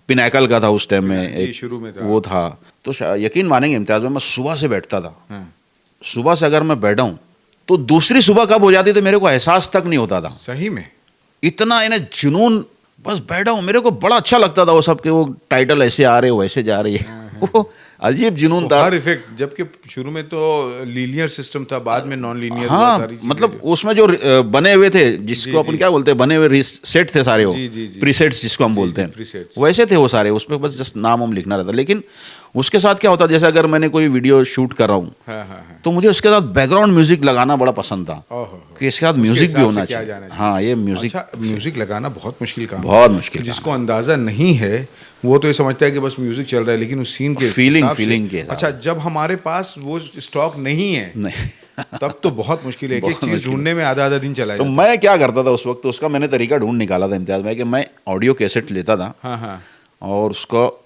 पिनैकल का था उस टाइम में, जी, एक शुरू में था। वो था। तो यकीन मानेंगे इम्तियाज़ भाई, मैं सुबह से बैठता था, हाँ, सुबह से अगर मैं बैठा हूँ तो दूसरी सुबह कब हो जाती थी मेरे को एहसास तक नहीं होता था। सही में। इतना इन्हें जुनून, बस बैठा हूँ, मेरे को बड़ा अच्छा लगता था वो सब के, वो टाइटल ऐसे आ रहे वैसे जा रहे हैं वो अजीब जुनून था। हर इफेक्ट, जबकि शुरू में तो लीनियर सिस्टम था, बाद में नॉन लीनियर, हाँ, सारी चीजें मतलब उसमें जो बने हुए थे, जिसको अपन जी। क्या बोलते हैं, बने हुए सेट थे सारे, वो जी। प्रीसेट्स जिसको हम बोलते हैं, presets। वैसे थे वो सारे, उसमें बस जस्ट नाम हम लिखना रहता। लेकिन उसके साथ क्या होता, जैसे अगर मैंने कोई वीडियो शूट कर रहा हूँ हाँ। तो मुझे उसके साथ बैकग्राउंड म्यूजिक लगाना बड़ा पसंद था, ओहो। कि इसके साथ उसके म्यूजिक भी हिसाब होना से क्या चाहिए। जाना चाहिए। हाँ, ये म्यूजिक, अच्छा, म्यूजिक लगाना बहुत मुश्किल काम है। बहुत मुश्किल काम जिसको अंदाजा नहीं है वो तो ये समझता है कि बस म्यूजिक चल रहा है, लेकिन उस सीन के फीलिंग हिसाब से- के हिसाब अच्छा, जब हमारे पास वो स्टॉक नहीं है नहीं तब तो बहुत मुश्किल है, एक बहुत चीज मुश्किल है। ढूंढने में आधा दिन चला तो जाता मैं क्या करता था उस वक्त, तो उसका मैंने तरीका ढूंढ निकाला था इम्तियाज में, कि मैं ऑडियो कैसेट लेता था है। हाँ। और उसका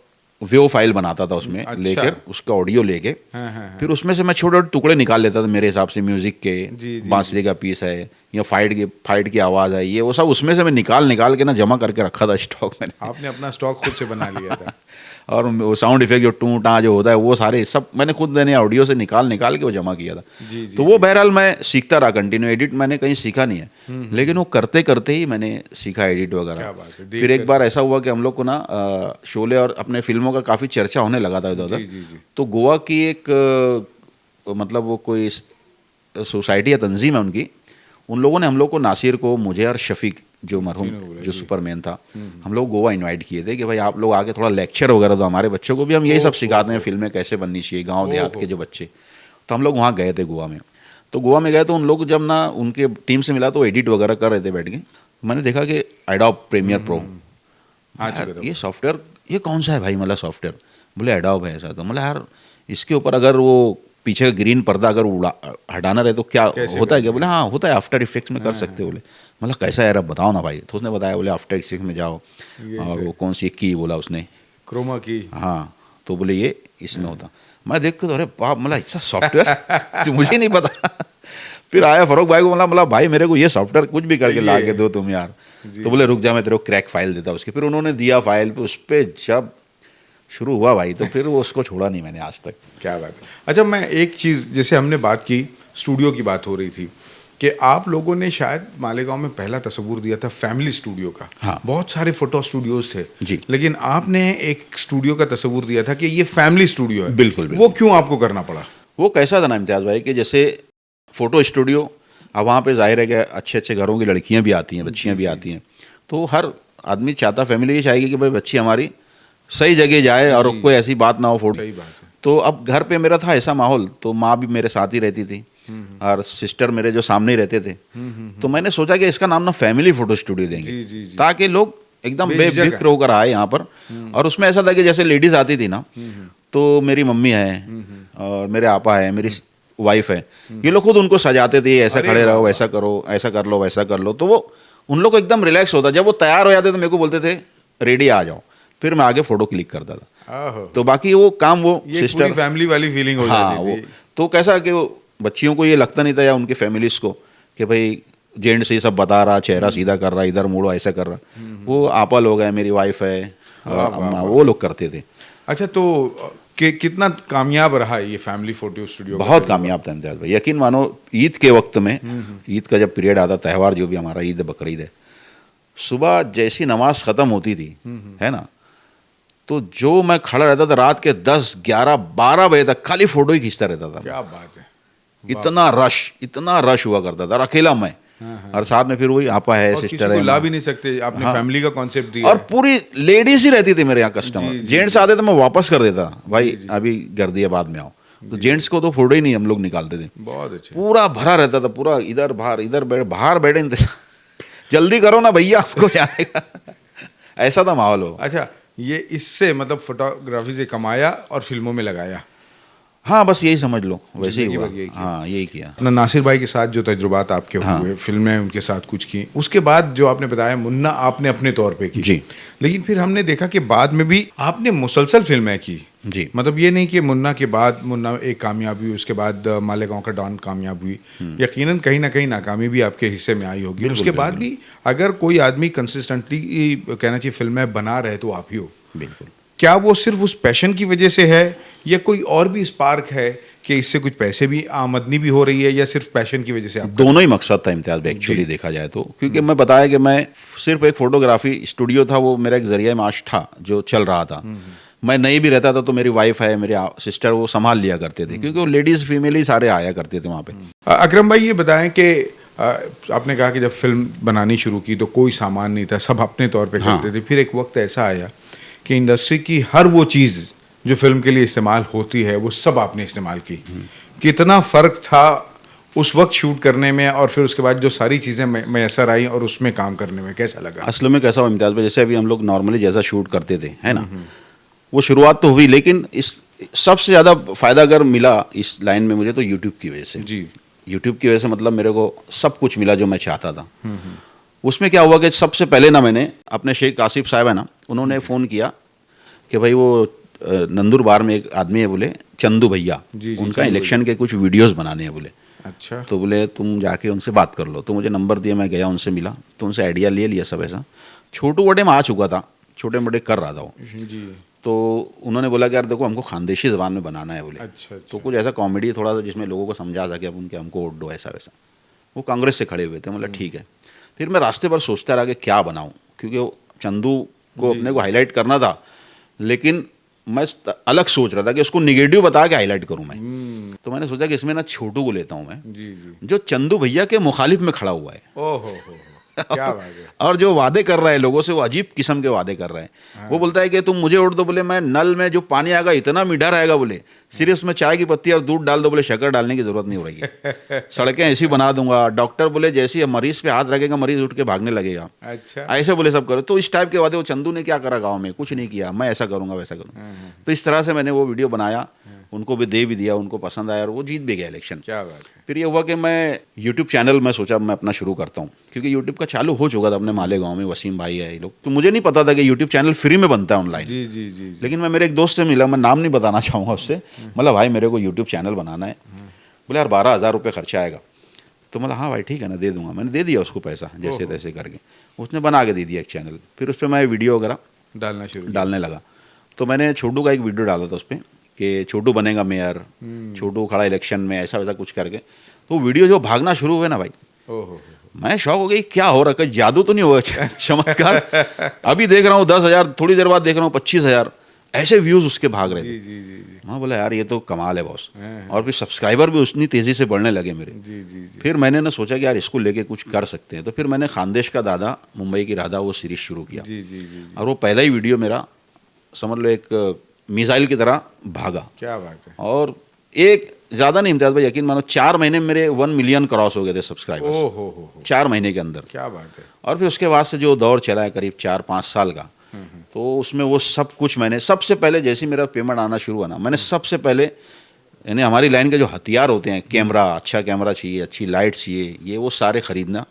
वेव फाइल बनाता था उसमें, अच्छा। लेकर उसका ऑडियो लेके, हाँ। फिर उसमें से मैं छोटे छोटे टुकड़े निकाल लेता था मेरे हिसाब से, म्यूजिक के, जी, बांसुरी का पीस है या फाइट की आवाज़ है, ये वो सब उसमें से मैं निकाल के ना जमा करके रखा था स्टॉक में। आपने अपना स्टॉक खुद से बना लिया था। और वो साउंड इफेक्ट जो टू टा जो होता है, वो सारे सब मैंने खुद मैंने ऑडियो से निकाल के वो जमा किया था। जी, तो वो बहरहाल मैं सीखता रहा कंटिन्यू। एडिट मैंने कहीं सीखा नहीं है, लेकिन वो करते करते ही मैंने सीखा एडिट क्या वगैरह। बात है, देख फिर एक कर- बार ऐसा हुआ कि हम लोग को ना शोले और अपने फिल्मों का काफ़ी चर्चा होने लगा था इधर जी। उधर। तो गोवा की एक मतलब वो कोई सोसाइटी या तंजीम है उनकी, उन लोगों ने हम लोग को, नासिर को, मुझे और शफीक जो मरहूम तीनों बोले, जो जी। सुपरमैन था, हम लोग गोवा इनवाइट किए थे कि भाई आप लोग आके थोड़ा लेक्चर वगैरह दो हमारे बच्चों को भी, हम यही सब सिखाते हैं, फिल्में कैसे बननी चाहिए, गांव देहात के जो बच्चे। तो हम लोग वहाँ गए थे गोवा में। तो गोवा में गए तो उन लोग जब ना उनके टीम से मिला तो एडिट वगैरह कर रहे थे बैठ के। मैंने देखा कि एडोब प्रीमियर प्रो, ये सॉफ्टवेयर ये कौन सा है भाई, मतलब सॉफ्टवेयर? बोले एडोब है ऐसा। तो मतलब यार इसके ऊपर अगर वो पीछे का ग्रीन पर्दा अगर हटाना रहे तो क्या होता है क्या? बोले हाँ होता है, आफ्टर इफेक्ट्स में कर सकते हो। बोले मतलब कैसा है यार, अब बताओ ना भाई। तो उसने बताया, बोले आफ्टर इफेक्ट्स में जाओ और वो कौन सी की बोला उसने, क्रोमा की। हाँ, तो बोले ये इसमें होता। मैं देख के तो अरे बाप, मतलब ऐसा सॉफ्टवेयर जो मुझे नहीं पता। फिर आया फरोख भाई को, मतलब भाई मेरे को ये सॉफ्टवेयर कुछ भी करके ला के दो तुम यार। तो बोले रुक जा, मैं तेरे को क्रैक फाइल देता उसकी। फिर उन्होंने दिया फाइल, पे उस पर जब शुरू हुआ भाई, तो फिर वो उसको छोड़ा नहीं मैंने आज तक। क्या बात है। अच्छा, मैं एक चीज़, जैसे हमने बात की, स्टूडियो की बात हो रही थी कि आप लोगों ने शायद मालेगांव में पहला तस्वुर दिया था फैमिली स्टूडियो का। हाँ। बहुत सारे फोटो स्टूडियोज थे जी। लेकिन आपने एक स्टूडियो का तस्वुर दिया था कि ये फैमिली स्टूडियो है। बिल्कुल। वो क्यों आपको करना पड़ा? वो कैसा था ना इम्तियाज़ भाई, कि जैसे फ़ोटो स्टूडियो, अब वहाँ पे जाहिर है कि अच्छे अच्छे घरों की लड़कियाँ भी आती हैं, बच्चियाँ भी आती हैं। तो हर आदमी चाहता, फैमिली ये चाहेगी कि भाई बच्ची हमारी सही जगह जाए और कोई ऐसी बात ना हो फोटो। सही बात है। तो अब घर पे मेरा था ऐसा माहौल, तो माँ भी मेरे साथ ही रहती थी और सिस्टर मेरे जो सामने ही रहते थे। तो मैंने सोचा कि इसका नाम ना फैमिली फ़ोटो स्टूडियो देंगे, जी। ताकि लोग एकदम बेझिझक बेफिक्र होकर आए यहाँ पर। और उसमें ऐसा था कि जैसे लेडीज़ आती थी ना, तो मेरी मम्मी है और मेरे आपा है, मेरी वाइफ है, ये लोग खुद उनको सजाते थे, ऐसा खड़े रहो, वैसा करो, ऐसा कर लो, वैसा कर लो। तो वो उन लोग को एकदम रिलैक्स होता। जब वो तैयार हो जाते तो मेरे को बोलते थे रेडी आ जाओ, फिर मैं आगे फ़ोटो क्लिक करता था। तो बाकी वो काम वो ये सिस्टर, पूरी फैमिली वाली फीलिंग हो हाँ जाती वो थी। तो कैसा कि वो बच्चियों को ये लगता नहीं था, या उनके फैमिलीज को, कि भाई जेंट से सब बता रहा, चेहरा सीधा कर रहा, इधर मुड़ो, ऐसा कर रहा। वो आपा लोग हैं, मेरी वाइफ है और अम्मा, वो लोग करते थे। अच्छा, तो कितना कामयाब रहा ये फैमिली फोटो स्टूडियो? बहुत कामयाब था इम्तियाज़ भाई, यकीन मानो। ईद के वक्त में, ईद का जब पीरियड आता, त्यौहार जो भी हमारा ईद बकरीद है, सुबह जैसी नमाज ख़त्म होती थी, है ना, तो जो मैं खड़ा रहता था रात के 10, 11, 12 बजे तक खाली फ़ोटो ही खींचता रहता था। क्या बात है। इतना रश हुआ करता था, और अकेला मैं, और साथ में फिर वही आपा है, और सिस्टर किसी है, को ला माँ। भी नहीं सकते, आपने हाँ। फैमिली का कॉन्सेप्ट दिया और है। पूरी लेडीज ही रहती थी मेरे यहाँ कस्टमर। जी, जी, जेंट्स आते तो मैं वापस कर देता, भाई अभी कर दिया, बाद में आओ। तो जेंट्स को तो फोटो ही नहीं हम लोग निकालते थे। बहुत अच्छे। पूरा भरा रहता था, पूरा इधर बाहर बैठे नहीं थे। जल्दी करो ना भैया, आपको जाने का। ऐसा था माहौल हो। अच्छा, ये इससे मतलब फोटोग्राफी से कमाया और फिल्मों में लगाया। हाँ, बस यही समझ लो, वैसे ही जिंदगी हुआ। भर यही किया। हाँ, यही किया। अपना नासिर भाई के साथ जो तजुर्बात आपके हुए, फिल्में उनके साथ कुछ की, उसके बाद जो आपने बताया मुन्ना आपने अपने तौर पे की। जी। लेकिन फिर हमने देखा कि बाद में भी आपने मुसलसल फिल्में की, जी। मतलब ये नहीं कि मुन्ना के बाद मुन्ना एक कामयाबी हुई, उसके बाद मालेगांव का डॉन कामयाब हुई, यकीनन कहीं ना कहीं नाकामी भी आपके हिस्से में आई होगी। बिल्कुल, उसके बाद बिल्कुल। भी अगर कोई आदमी कंसिस्टेंटली कहना चाहिए फिल्में बना रहे तो आप ही हो। बिल्कुल। क्या वो सिर्फ उस पैशन की वजह से है या कोई और भी स्पार्क है कि इससे कुछ पैसे भी आमदनी भी हो रही है, या सिर्फ पैशन की वजह से आप दोनों ही मकसद था इम्तियाज़ भाई, एक्चुअली देखा जाए तो। क्योंकि मैं बताया कि मैं सिर्फ एक फोटोग्राफी स्टूडियो था, वो मेरा एक जरिया माश था जो चल रहा था। मैं नहीं भी रहता था तो मेरी वाइफ है, मेरे सिस्टर, वो संभाल लिया करते थे, क्योंकि वो लेडीज़ फीमेल ही सारे आया करते थे वहाँ पे। अकरम भाई ये बताएं कि आपने कहा कि जब फिल्म बनानी शुरू की तो कोई सामान नहीं था, सब अपने तौर पे करते थे। फिर एक वक्त ऐसा आया कि इंडस्ट्री की हर वो चीज़ जो फिल्म के लिए इस्तेमाल होती है वो सब आपने इस्तेमाल की। कितना फ़र्क था उस वक्त शूट करने में और फिर उसके बाद जो सारी चीज़ें मैसर आई और उसमें काम करने में कैसा लगा? असल में कैसा हुआ इम्तियाज़ भाई, जैसे अभी हम लोग नॉर्मली जैसा शूट करते थे, है ना, वो शुरुआत तो हुई, लेकिन इस सबसे ज़्यादा फ़ायदा अगर मिला इस लाइन में मुझे तो यूट्यूब की वजह से। जी। यूट्यूब की वजह से मतलब मेरे को सब कुछ मिला जो मैं चाहता था। उसमें क्या हुआ कि सबसे पहले ना मैंने अपने शेख आसिफ साहब है ना, उन्होंने फ़ोन किया कि भाई वो नंदुरबार में एक आदमी है बोले, चंदू भैया, जी, उनका चंदू इलेक्शन के कुछ वीडियोस बनाने हैं बोले। अच्छा। तो बोले तुम जाके उनसे बात कर लो। तो मुझे नंबर दिया, मैं गया, उनसे मिला, तो उनसे आइडिया ले लिया सब ऐसा। छोटू बड़े में आ चुका था, छोटे मोटे कर रहा था वो। जी। तो उन्होंने बोला कि यार देखो हमको खानदेशी ज़बान में बनाना है बोले। अच्छा। तो कुछ ऐसा कॉमेडी थोड़ा सा जिसमें लोगों को समझा सके, अब उनके हमको वोट दो, ऐसा वैसा। वो कांग्रेस से खड़े हुए थे, मतलब ठीक है। फिर मैं रास्ते पर सोचता रहा कि क्या बनाऊं, क्योंकि वो चंदू को अपने को हाईलाइट करना था, लेकिन मैं अलग सोच रहा था कि उसको निगेटिव बता के हाईलाइट करूं मैं। तो मैंने सोचा कि इसमें ना छोटू को लेता हूं मैं, जी जी। जो चंदू भैया के मुखालिफ में खड़ा हुआ है। ओहो हो, क्या बात है। और जो वादे कर रहा है लोगों से, वो अजीब किस्म के वादे कर रहा है। वो बोलता है कि तुम मुझे वोट दो, बोले मैं नल में जो पानी आएगा इतना मीठा रहेगा बोले, सिर्फ उसमें चाय की पत्ती और दूध डाल दो बोले, शक्कर डालने की जरूरत नहीं हो रही। सड़कें ऐसी बना दूंगा, डॉक्टर बोले जैसे ही मरीज पे हाथ रखेगा मरीज उठ के भागने लगेगा, अच्छा। ऐसे बोले सब करो। तो इस टाइप के वादे वो चंदू ने क्या करा गाँव में, कुछ नहीं किया, मैं ऐसा करूंगा वैसा करूंगा। तो इस तरह से मैंने वो वीडियो बनाया, उनको भी दे भी दिया, उनको पसंद आया और वो जीत भी गया इलेक्शन। क्या बात है। फिर ये हुआ कि मैं यूट्यूब चैनल में सोचा मैं अपना शुरू करता हूँ, क्योंकि यूट्यूब का चालू हो चुका था अपने मालेगांव में, वसीम भाई है ये लोग। तो मुझे नहीं पता था कि यूट्यूब चैनल फ्री में बनता है ऑनलाइन। जी जी जी। लेकिन मैं मेरे एक दोस्त से मिला, मैं नाम नहीं बताना चाहूँगा उससे, मतलब भाई मेरे को यूट्यूब चैनल बनाना है। बोले यार 12,000 रुपये खर्चा आएगा। तो मतलब हाँ भाई ठीक है ना, दे दूंगा। मैंने दे दिया उसको पैसा जैसे तैसे करके, उसने बना के दे दिया एक चैनल। फिर उस पर मैं वीडियो वगैरह डालने लगा। तो मैंने छोटू का एक वीडियो डाला था उस पर कि छोटू बनेगा मेयर, छोटू खड़ा इलेक्शन में, ऐसा वैसा कुछ करके। तो वीडियो जो भागना शुरू हुए ना भाई, मैं शौक हो गई, क्या हो रहा है, जादू तो नहीं होगा, चमत्कार। अभी देख रहा हूँ 10,000, थोड़ी देर बाद देख रहा हूँ 25,000, ऐसे व्यूज उसके भाग रहे थे। मैं बोला यार ये तो कमाल है बॉस। और फिर सब्सक्राइबर भी उतनी तेजी से बढ़ने लगे मेरे। फिर मैंने ना सोचा कि यार इसको लेके कुछ कर सकते हैं। तो फिर मैंने खानदेश का दादा, मुंबई की राधा, वो सीरीज शुरू किया। और वो पहला ही वीडियो मेरा समझ लो एक मिसाइल की तरह भागा। क्या बात है। और एक ज़्यादा नहीं इम्तियाज़ भाई, यकीन मानो 4 महीने में मेरे 1 मिलियन क्रॉस हो गए थे सब्सक्राइबर्स। 4 महीने के अंदर। क्या बात है। और फिर उसके बाद से जो दौर चला है करीब 4-5 साल का, तो उसमें वो सब कुछ मैंने सबसे पहले, जैसे मेरा पेमेंट आना शुरू हुआ ना, मैंने सबसे पहले यानी हमारी लाइन के जो हथियार होते हैं, कैमरा, अच्छा कैमरा चाहिए, अच्छी लाइट चाहिए, ये वो सारे खरीदना।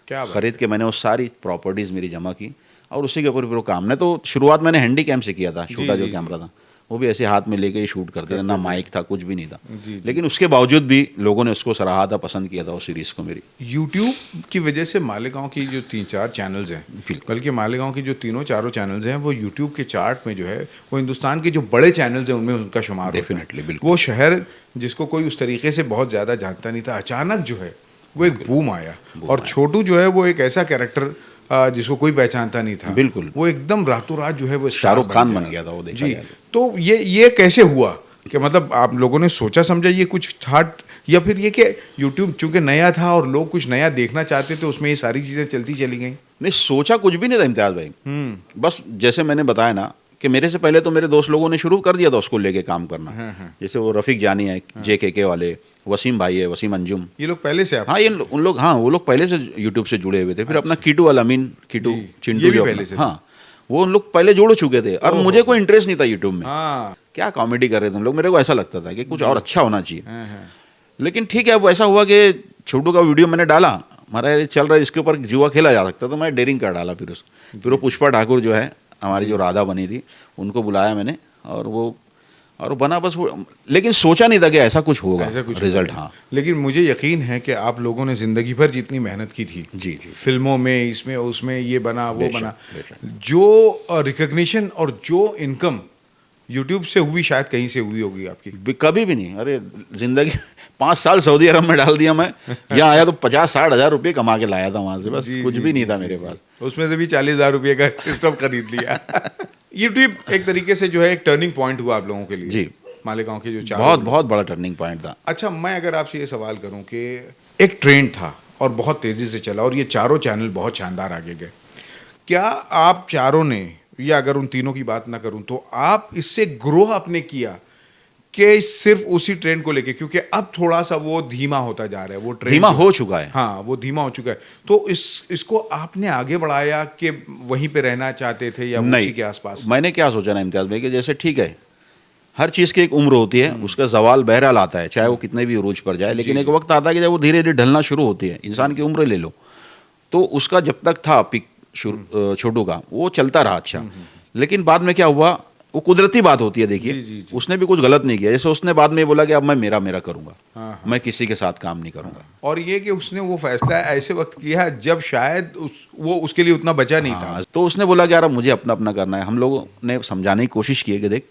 क्या खरीद के मैंने वो सारी प्रॉपर्टीज़ मेरी जमा की और उसी के ऊपर फिर वो काम। ने तो शुरुआत मैंने हैंडी कैम से किया था, छोटा जो कैमरा था वो भी ऐसे हाथ में लेके ही शूट करते थे, ना माइक था, कुछ भी नहीं था। लेकिन उसके बावजूद भी लोगों ने उसको सराहा था, पसंद किया था उस सीरीज़ को मेरी। यूट्यूब की वजह से मालेगांव की जो 3-4 चैनल्स हैं, बल्कि मालेगांव की जो 3-4 चैनल्स हैं, वो यूट्यूब के चार्ट में जो है वो हिंदुस्तान के जो बड़े चैनल्स हैं उनमें उनका शुमार डेफिनेटली, बिल्कुल। वो शहर जिसको कोई उस तरीके से बहुत ज़्यादा जानता नहीं था, अचानक जो है वो एक बूम आया। और छोटू जो है वो एक ऐसा कैरेक्टर जिसको कोई पहचानता नहीं था, बिल्कुल, वो एकदम रातों रात जो है वो शाहरुख खान बन गया था वो, देखा जी। जाए तो ये कैसे हुआ कि मतलब आप लोगों ने सोचा समझा ये कुछ था, या फिर ये कि यूट्यूब चूंकि नया था और लोग कुछ नया देखना चाहते थे, उसमें ये सारी चीज़ें चलती चली गई? नहीं, सोचा कुछ भी नहीं था इम्तियाज़ भाई। बस जैसे मैंने बताया ना कि मेरे से पहले तो मेरे दोस्त लोगों ने शुरू कर दिया था उसको लेके काम करना। जैसे वो रफ़ीक जानी है, JKK वाले, वसीम भाई है, वसीम अंजुम, ये लोग पहले से आप? हाँ, ये उन लोग, हाँ वो लोग पहले से यूट्यूब से जुड़े हुए थे। फिर अपना कीटू अमीन, कीटू चिंटू जो पहले से, हाँ, वो उन लोग पहले जुड़ चुके थे। और मुझे कोई इंटरेस्ट नहीं था यूट्यूब में। हाँ। क्या कॉमेडी कर रहे थे तुम लोग, मेरे को ऐसा लगता था कि कुछ और अच्छा होना चाहिए। लेकिन ठीक है, अब ऐसा हुआ कि छोटू का वीडियो मैंने डाला, हमारा चल रहा है, इसके ऊपर जुआ खेला जा सकता, तो मैं डेयरिंग कर डाला। फिर वो पुष्पा ठाकुर जो है हमारी जो राधा बनी थी, उनको बुलाया मैंने और वो और बना बस वो, लेकिन सोचा नहीं था कि ऐसा कुछ होगा, ऐसा कुछ रिजल्ट। होगा। हाँ लेकिन मुझे यकीन है कि आप लोगों ने जिंदगी भर जितनी मेहनत की थी, जी जी, फिल्मों में, इसमें उसमें, ये बना वो बेशक, बना, बेशक। जो रिकग्निशन और जो इनकम यूट्यूब से हुई शायद कहीं से हुई होगी आपकी। कभी भी नहीं। अरे जिंदगी 5 साल सऊदी अरब में डाल दिया मैं, यहाँ आया तो 50-60 हज़ार रुपये कमा के लाया था वहाँ से, बस जी, कुछ जी, भी नहीं जी, था जी, मेरे जी। पास। उसमें से भी 40,000 रुपये का सिस्टम खरीद लिया। यूट्यूब एक तरीके से जो है एक टर्निंग पॉइंट हुआ आप लोगों के लिए, जी। मालेगांव के जो चारों बहुत लोग। बहुत बड़ा टर्निंग पॉइंट था। अच्छा, मैं अगर आपसे ये सवाल करूं कि एक ट्रेंड था और बहुत तेज़ी से चला और ये चारों चैनल बहुत शानदार आगे गए, क्या आप चारों ने, या अगर उन तीनों की बात ना करूं तो आप इससे ग्रो आपने किया कि सिर्फ उसी ट्रेंड को लेके, क्योंकि अब थोड़ा सा वो धीमा होता जा रहा है वो ट्रेंड, धीमा जो हो चुका है। हाँ वो धीमा हो चुका है, तो इसको आपने आगे बढ़ाया कि वहीं पे रहना चाहते थे या उसी के आसपास? मैंने क्या सोचा ना इम्तियाज़ भाई कि जैसे ठीक है, हर चीज़ की एक उम्र होती है, उसका ज़वाल बहरहाल आता है, चाहे वो कितने भी उरूज पर जाए, लेकिन एक वक्त आता है कि जब वो धीरे धीरे ढलना शुरू होती है। इंसान की उम्र ले लो, तो उसका जब तक था पिक छोटू का, वो चलता रहा अच्छा। लेकिन बाद में क्या हुआ, वो कुदरती बात होती है, जी, देखिए जी। उसने भी कुछ गलत नहीं किया। जैसे उसने बाद में बोला कि अब मैं मेरा मेरा करूँगा, हाँ, मैं किसी के साथ काम नहीं करूँगा। और ये कि उसने वो फैसला ऐसे वक्त किया जब शायद वो उसके लिए उतना बचा नहीं था। हाँ, तो उसने बोला कि यार अब मुझे अपना अपना करना है। हम लोगों ने समझाने की कोशिश की है कि देख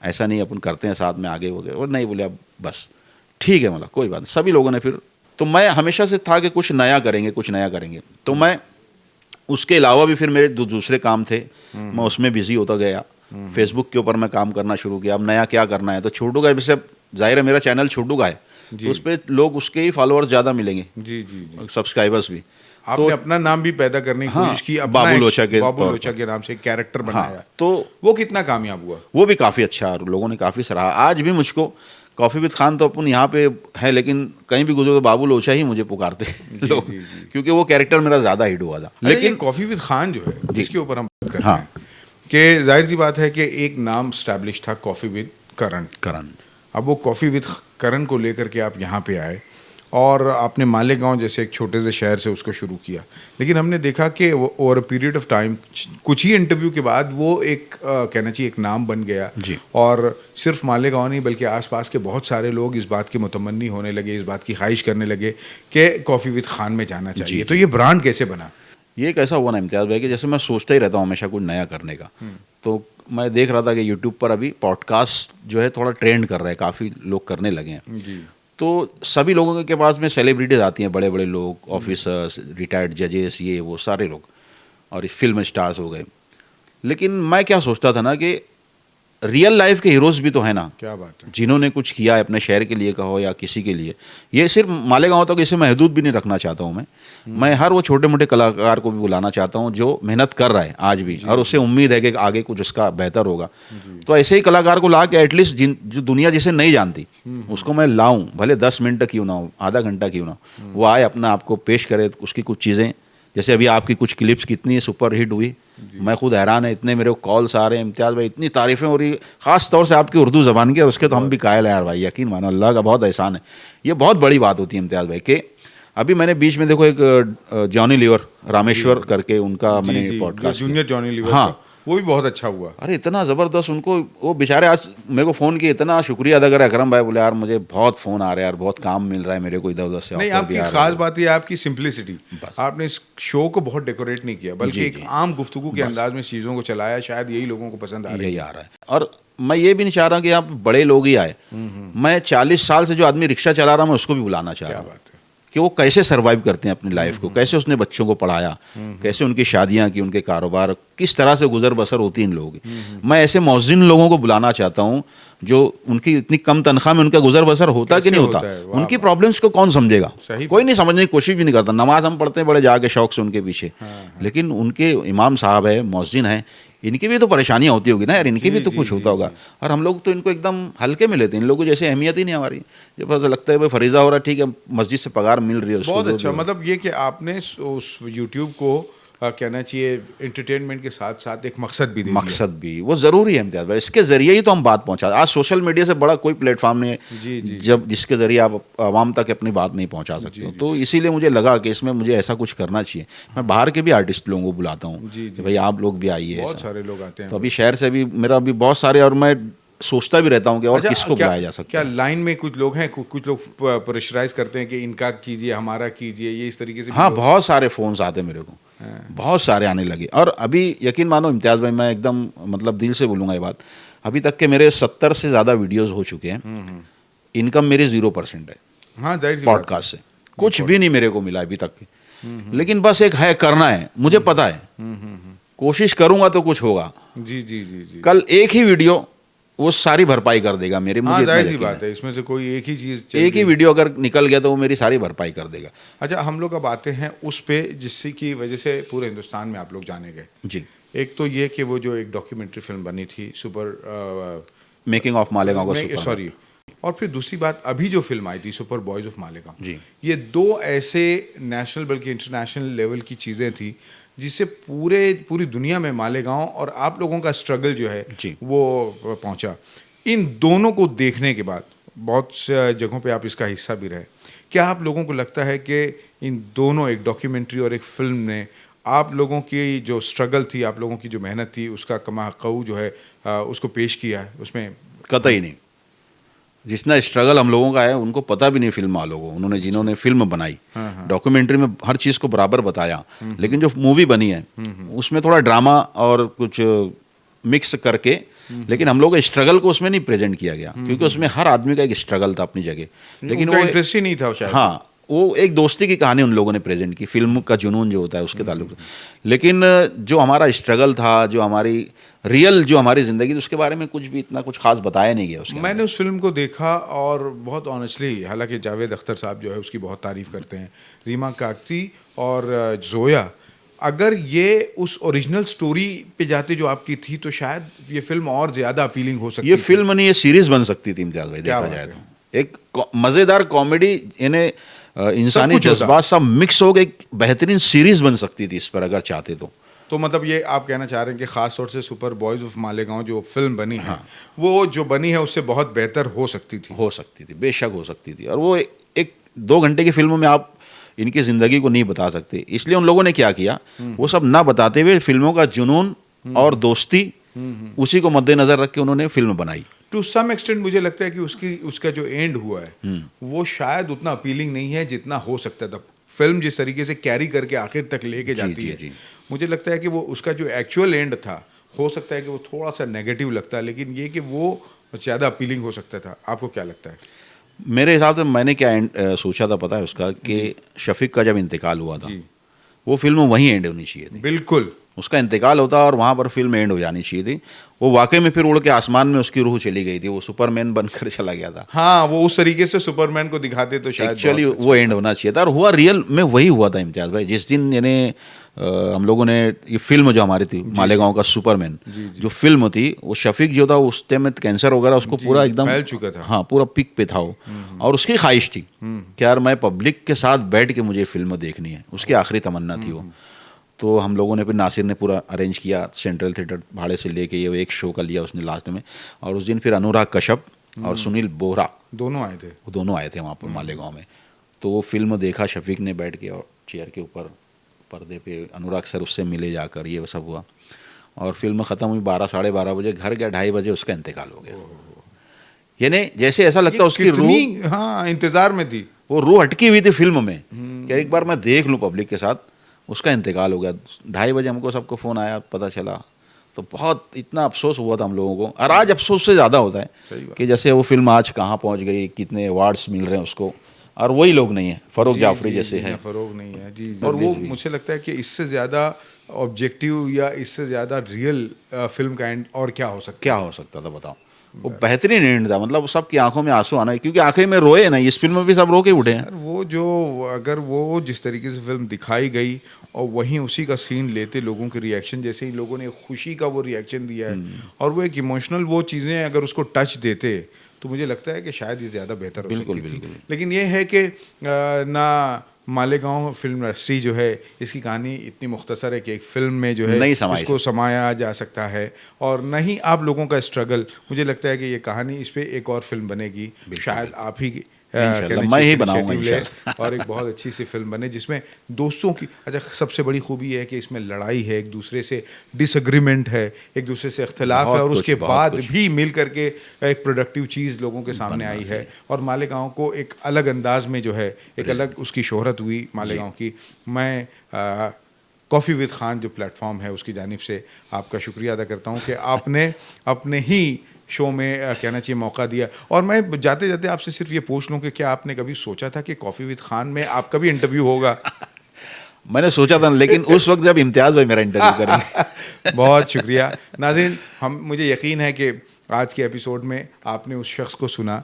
ऐसा नहीं, अपन करते हैं साथ में आगे हो गए, और नहीं बोले अब बस ठीक है, मतलब कोई बात नहीं। सभी लोगों ने फिर, तो मैं हमेशा से था कि कुछ नया करेंगे, कुछ नया करेंगे। तो मैं उसके अलावा भी फिर मेरे दूसरे काम थे, मैं उसमें बिजी होता गया। फेसबुक के ऊपर मैं काम करना शुरू किया, अब नया क्या करना है। तो छोटू का वैसे जाहिर है मेरा चैनल छोटू का है, तो उस पर लोग उसके ही फॉलोअर्स ज़्यादा मिलेंगे, जी जी जी। सब्सक्राइबर्स भी। आपने अपना नाम भी पैदा करने की हाँ, कोशिश की, अपना बाबू एक लोचा के बाबू तौर लोचा पर। के नाम से एक कैरेक्टर हाँ, बनाया, तो वो कितना कामयाब हुआ? वो भी काफ़ी अच्छा, और लोगों ने काफ़ी सराहा। आज भी मुझको कॉफ़ी विद खान तो अपन यहाँ पे है, लेकिन कहीं भी गुजरो तो बाबू लोचा ही मुझे पुकारते लोग, जी, जी। क्योंकि वो कैरेक्टर मेरा ज़्यादा हिट हुआ था। लेकिन लेकिन कॉफी विद खान जो है, जिसके ऊपर हम बात करते हाँ। हैं, कि जाहिर सी बात है कि एक नाम स्टैब्लिश था कॉफी विद करण। करण, अब वो कॉफी विद करण को लेकर के आप यहाँ पे आए और आपने मालेगांव जैसे एक छोटे से शहर से उसको शुरू किया, लेकिन हमने देखा कि over a period of time, कुछ ही इंटरव्यू के बाद वो एक कहना चाहिए एक नाम बन गया जी। और सिर्फ मालेगांव नहीं बल्कि आसपास के बहुत सारे लोग इस बात के मुतमन्नी होने लगे, इस बात की ख्वाहिश करने लगे कि कॉफ़ी विद खान में जाना चाहिए। तो ये ब्रांड कैसे बना? ये कैसा हुआ ना इम्तियाज़ भाई कि जैसे मैं सोचता ही रहता हूँ हमेशा कुछ नया करने का, तो मैं देख रहा था कि यूट्यूब पर अभी पॉडकास्ट जो है थोड़ा ट्रेंड कर रहा है, काफ़ी लोग करने लगे हैं। जी। तो सभी लोगों के पास में सेलिब्रिटीज आती हैं, बड़े बड़े लोग, ऑफिसर्स, रिटायर्ड जजेस, ये वो सारे लोग, और फिल्म स्टार्स हो गए। लेकिन मैं क्या सोचता था ना कि रियल लाइफ के हीरोज़ भी तो है ना, क्या बात है। जिन्होंने कुछ किया है अपने शहर के लिए कहो या किसी के लिए। ये सिर्फ मालेगांव तक इसे महदूद भी नहीं रखना चाहता हूँ मैं हर वो छोटे मोटे कलाकार को भी बुलाना चाहता हूँ जो मेहनत कर रहा है आज भी, और उससे उम्मीद है कि आगे कुछ उसका बेहतर होगा। तो ऐसे ही कलाकार को ला के एटलीस्ट जो दुनिया जिसे नहीं जानती उसको मैं लाऊं, भले 10 मिनट क्यों ना हो, आधा घंटा क्यों ना हो, वो आए अपना आपको पेश करे, उसकी कुछ चीज़ें, जैसे अभी आपकी कुछ क्लिप्स कितनी सुपर हिट हुई, मैं खुद हैरान है, इतने मेरे को कॉल्स आ रहे हैं, इम्तियाज़ भाई इतनी तारीफ़ें हो रही है, ख़ास तौर से आपकी उर्दू ज़बान की, और उसके तो हम भी कायल हैं यार भाई, यकीन मानो अल्लाह का बहुत एहसान है। ये बहुत बड़ी बात होती है इम्तियाज़ भाई कि अभी मैंने बीच में देखो एक जॉनी लीवर रामेश्वर करके उनका मैंने पॉडकास्ट, जूनियर जॉनी लीवर, हाँ, वो भी बहुत अच्छा हुआ। अरे इतना ज़बरदस्त, उनको वो बेचारे आज मेरे को फ़ोन किए, इतना शुक्रिया अदा करे अकरम भाई, बोले यार मुझे बहुत फ़ोन आ रहे हैं यार, बहुत काम मिल रहा है मेरे को इधर उधर से। नहीं, आपकी खास बात ये आपकी सिंप्लिसिटी, आपने इस शो को बहुत डेकोरेट नहीं किया बल्कि एक आम गुफ्तगू के अंदाज में चीज़ों को चलाया, शायद यही लोगों को पसंद आ रही है। यही आ रहा है। और मैं ये भी नहीं चाह रहा कि आप बड़े लोग ही आए, मैं 40 साल से जो आदमी रिक्शा चला रहा मैं उसको भी बुलाना चाह रहा हूँ कि वो कैसे सर्वाइव करते हैं अपनी लाइफ को, कैसे उसने बच्चों को पढ़ाया, कैसे उनकी शादियां की, उनके कारोबार किस तरह से गुजर बसर होती है इन लोगों की। मैं ऐसे मौजिन लोगों को बुलाना चाहता हूँ जो उनकी इतनी कम तनख्वाह में उनका गुजर बसर होता कि नहीं होता, उनकी प्रॉब्लम्स को कौन समझेगा, कोई नहीं समझने की कोशिश भी नहीं करता। नमाज हम पढ़ते हैं बड़े जाके शौक से उनके पीछे, लेकिन उनके इमाम साहब है, मौजिन है, इनकी भी तो परेशानियां होती होगी ना यार, इनकी भी तो कुछ होता होगा। और हम लोग तो इनको एकदम हल्के में लेते हैं, इन लोगों को जैसे अहमियत ही नहीं हमारी। जब ऐसा लगता है भाई फरीजा हो रहा है, ठीक है, मस्जिद से पगार मिल रही है उसको, बहुत अच्छा। मतलब ये कि आपने उस यूट्यूब को कहना चाहिए एंटरटेनमेंट के साथ साथ एक मकसद भी दे दिया। मकसद भी वो ज़रूरी है इम्तियाज़ भाई, इसके ज़रिए ही तो हम बात पहुंचा। आज सोशल मीडिया से बड़ा कोई प्लेटफॉर्म नहीं है जब जिसके ज़रिए आप आवाम तक अपनी बात नहीं पहुंचा सकते हो। तो इसीलिए मुझे लगा कि इसमें मुझे ऐसा कुछ करना चाहिए। मैं बाहर के भी आर्टिस्ट लोगों को बुलाता हूँ कि भाई आप लोग भी आइए, बहुत सारे लोग आते हैं। तो अभी शहर से भी मेरा अभी बहुत सारे, और मैं सोचता भी रहता हूँ कि और अच्छा, किसको क्या बुलाया जा सकता क्या है। लाइन में कुछ लोग हैं, कुछ लोग प्रेशराइज करते हैं कि इनका कीजिए, हमारा कीजिए, ये इस तरीके से भी हाँ, लोग- बहुत सारे फ़ोन्स आते मेरे को, बहुत सारे आने लगे। और अभी यकीन मानो इम्तियाज़ भाई, मैं एकदम मतलब दिल से बोलूँगा ये बात, अभी तक के मेरे 70 से ज़्यादा वीडियोज़ हो चुके हैं। इनकम मेरी 0% है हाँ, जाहिर सी बात है। पॉडकास्ट से, कुछ भी नहीं मेरे को मिला अभी तक के। लेकिन बस एक है, करना है, मुझे पता है, कोशिश करूँगा तो कुछ होगा। जी जी जी जी। कल एक ही वीडियो वो सारी भरपाई कर देगा मेरी, हाँ, मुझे इतना जाहिर सी यकीन बात है। है, इसमें से कोई एक ही चीज़ चल एक ही गई। वीडियो अगर निकल गया तो वो मेरी सारी भरपाई कर देगा। अच्छा, हम लोग अब आते हैं उस पे जिससे की वजह से पूरे हिंदुस्तान में आप लोग जाने गए। जी, एक तो ये कि वो जो एक डॉक्यूमेंट्री फिल्म बनी थी सुपर मेकिंग ऑफ मालेगांव का सुपर। सॉरी, और फिर दूसरी बात अभी जो फिल्म आई थी सुपर बॉयज ऑफ मालेगांव, जी। ये दो ऐसे नेशनल बल्कि इंटरनेशनल लेवल की चीज़ें थी जिससे पूरी दुनिया में मालेगांव और आप लोगों का स्ट्रगल जो है जी। वो पहुंचा। इन दोनों को देखने के बाद बहुत से जगहों पे आप इसका हिस्सा भी रहे, क्या आप लोगों को लगता है कि इन दोनों, एक डॉक्यूमेंट्री और एक फिल्म ने आप लोगों की जो स्ट्रगल थी, आप लोगों की जो मेहनत थी, उसका कमा कऊ जो है उसको पेश किया है उसमें? कतई नहीं। जितना स्ट्रगल हम लोगों का है उनको पता भी नहीं फिल्म वालों को, उन्होंने जिन्होंने फिल्म बनाई, डॉक्यूमेंट्री में हर चीज़ को बराबर बताया, लेकिन जो मूवी बनी है उसमें थोड़ा ड्रामा और कुछ मिक्स करके, लेकिन हम लोग के स्ट्रगल को उसमें नहीं प्रेजेंट किया गया, क्योंकि उसमें हर आदमी का एक स्ट्रगल था अपनी जगह। लेकिन उनका वो इंटरेस्ट ही नहीं था शायद। हाँ, वो एक दोस्ती की कहानी उन लोगों ने प्रेजेंट की, फिल्म का जुनून जो होता है उसके ताल्लुक से। लेकिन जो हमारा स्ट्रगल था, जो हमारी रियल जो हमारी ज़िंदगी थी, उसके बारे में कुछ भी इतना कुछ खास बताया नहीं गया उसके मैंने उस फिल्म को देखा और बहुत ऑनेस्टली, हालांकि जावेद अख्तर साहब जो है उसकी बहुत तारीफ करते हैं, रीमा काकती और जोया, अगर ये उस ओरिजिनल स्टोरी पे जाते जो आपकी थी तो शायद ये फिल्म और ज़्यादा अपीलिंग हो सकती ये थी। फिल्म नहीं, ये सीरीज बन सकती थी इम्तियाज़ भाई, क्या देखा बात जाए है। तो। एक मज़ेदार कॉमेडी, यानी इंसानी कुछ होता। जज्बात सब मिक्स हो गए, एक बेहतरीन सीरीज बन सकती थी इस पर अगर चाहते तो मतलब ये आप कहना चाह रहे हैं कि ख़ास तौर से सुपर बॉयज़ ऑफ मालेगांव जो फिल्म बनी है, वो जो बनी है उससे बहुत बेहतर हो सकती थी। हो सकती थी, बेशक हो सकती थी। और वो एक 2 घंटे की फिल्म में आप इनकी ज़िंदगी को नहीं बता सकते, इसलिए उन लोगों ने क्या किया, वो सब ना बताते हुए फिल्मों का जुनून और दोस्ती उसी को मद्देनज़र रख के उन्होंने फिल्म बनाई। टू सम एक्सटेंट मुझे लगता है कि उसका जो एंड हुआ है वो शायद उतना अपीलिंग नहीं है जितना हो सकता था। फिल्म जिस तरीके से कैरी करके आखिर तक लेके जाती जी, है, जी। मुझे लगता है कि वो उसका जो एक्चुअल एंड था, हो सकता है कि वो थोड़ा सा नेगेटिव लगता है, लेकिन ये कि वो ज़्यादा अपीलिंग हो सकता था। आपको क्या लगता है? मेरे हिसाब से मैंने क्या सोचा था पता है उसका, कि शफीक का जब इंतकाल हुआ था, जी। वो फिल्म वहीं एंड होनी चाहिए थी। बिल्कुल। उसका इंतकाल होता और वहाँ पर फिल्म एंड हो जानी चाहिए थी। वो वाकई में फिर उड़ के आसमान में उसकी रूह चली गई थी, वो सुपरमैन बनकर चला गया था। हाँ, वो उस तरीके से सुपरमैन को दिखाते तो शायद एक्चुअली बहुत वो एंड होना चाहिए था, और हुआ रियल में वही हुआ था इम्तियाज़ भाई। जिस दिन यानी हम लोगों ने ये फिल्म जो हमारी थी मालेगांव का सुपरमैन, जो फिल्म थी, वो शफीक जो था उस टाइम में कैंसर वगैरह उसको पूरा एकदम फैल चुका था। हाँ, पूरा पीक पे था वो। और उसकी ख्वाहिश थी कि यार मैं पब्लिक के साथ बैठ के मुझे फिल्म देखनी है, उसकी आखिरी तमन्ना थी वो। तो हम लोगों ने, फिर नासिर ने पूरा अरेंज किया, सेंट्रल थिएटर भाड़े से लेके ये एक शो का लिया उसने लास्ट में। और उस दिन फिर अनुराग कश्यप और सुनील बोहरा दोनों आए थे। वो दोनों आए थे वहाँ पर मालेगांव में। तो वो फिल्म देखा शफीक ने बैठ के, और चेयर के ऊपर पर्दे पे अनुराग सर उससे मिले जाकर, ये सब हुआ। और फिल्म ख़त्म हुई 12 साढ़े 12 बजे, घर गया 2:30 बजे उसका इंतकाल हो गया। यानी जैसे ऐसा लगता उसकी रूह, हाँ, इंतजार में थी। वो रूह अटकी हुई थी फिल्म में कि एक बार मैं देख लूँ पब्लिक के साथ। उसका इंतकाल हो गया 2:30 बजे, हमको सबको फ़ोन आया, पता चला, तो बहुत इतना अफसोस हुआ था हम लोगों को। और आज अफसोस से ज़्यादा होता है कि जैसे वो फिल्म आज कहाँ पहुँच गई, कितने अवार्ड्स मिल रहे हैं उसको, और वही लोग नहीं है, फ़रोग जाफरी जैसे है। फ़रोग नहीं है जी। और वो मुझे लगता है कि इससे ज़्यादा ऑब्जेक्टिव या इससे ज़्यादा रियल फिल्म का एंड और क्या हो सकता था बताओ। वो बेहतरीन एंड था, मतलब सबकी आंखों में आंसू आना है, क्योंकि आखिर में रोए ना, इस फिल्म में भी सब रो के उठे हैं। वो जो, अगर वो जिस तरीके से फिल्म दिखाई गई और वहीं उसी का सीन लेते लोगों के रिएक्शन, जैसे ही लोगों ने खुशी का वो रिएक्शन दिया है और वो एक इमोशनल वो चीज़ें अगर उसको टच देते तो मुझे लगता है कि शायद ये ज़्यादा बेहतर हो सकती थी। लेकिन ये है कि ना मालेगांव फिल्म इंडस्ट्री जो है, इसकी कहानी इतनी मुख्तसर है कि एक फिल्म में जो है उसको समाया जा सकता है, और नहीं आप लोगों का स्ट्रगल। मुझे लगता है कि ये कहानी, इस पर एक और फिल्म बनेगी, शायद आप ही इंशाल्लाह, मैं ही बनाऊंगा और एक बहुत अच्छी सी फिल्म बने जिसमें दोस्तों की, अच्छा सबसे बड़ी खूबी है कि इसमें लड़ाई है, एक दूसरे से डिसएग्रीमेंट है, एक दूसरे से इख्तिलाफ है, और उसके बाद भी मिल करके एक प्रोडक्टिव चीज़ लोगों के सामने आई है। और मालेगांव को एक अलग अंदाज में जो है एक अलग उसकी शोहरत हुई मालेगांव की। मैं कॉफ़ी विद खान जो प्लेटफॉर्म है उसकी जानिब से आपका शुक्रिया अदा करता हूँ कि आपने अपने ही शो में कहना चाहिए मौका दिया। और मैं जाते जाते आपसे सिर्फ ये पूछ लूँ कि क्या आपने कभी सोचा था कि कॉफ़ी विद खान में आपका भी इंटरव्यू होगा? मैंने सोचा था, लेकिन उस वक्त जब इम्तियाज़ भाई मेरा इंटरव्यू करेंगे। बहुत शुक्रिया नाज़रीन, मुझे यकीन है कि आज के एपिसोड में आपने उस शख्स को सुना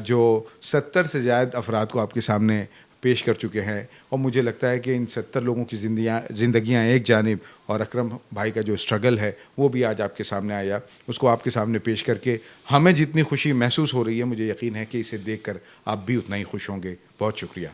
जो 70 से ज़्यादा अफराद को आपके सामने पेश कर चुके हैं। और मुझे लगता है कि इन 70 लोगों की ज़िंदगियाँ एक जानिब और अकरम भाई का जो स्ट्रगल है वो भी आज आपके सामने आया। उसको आपके सामने पेश करके हमें जितनी खुशी महसूस हो रही है, मुझे यकीन है कि इसे देखकर आप भी उतना ही खुश होंगे। बहुत शुक्रिया।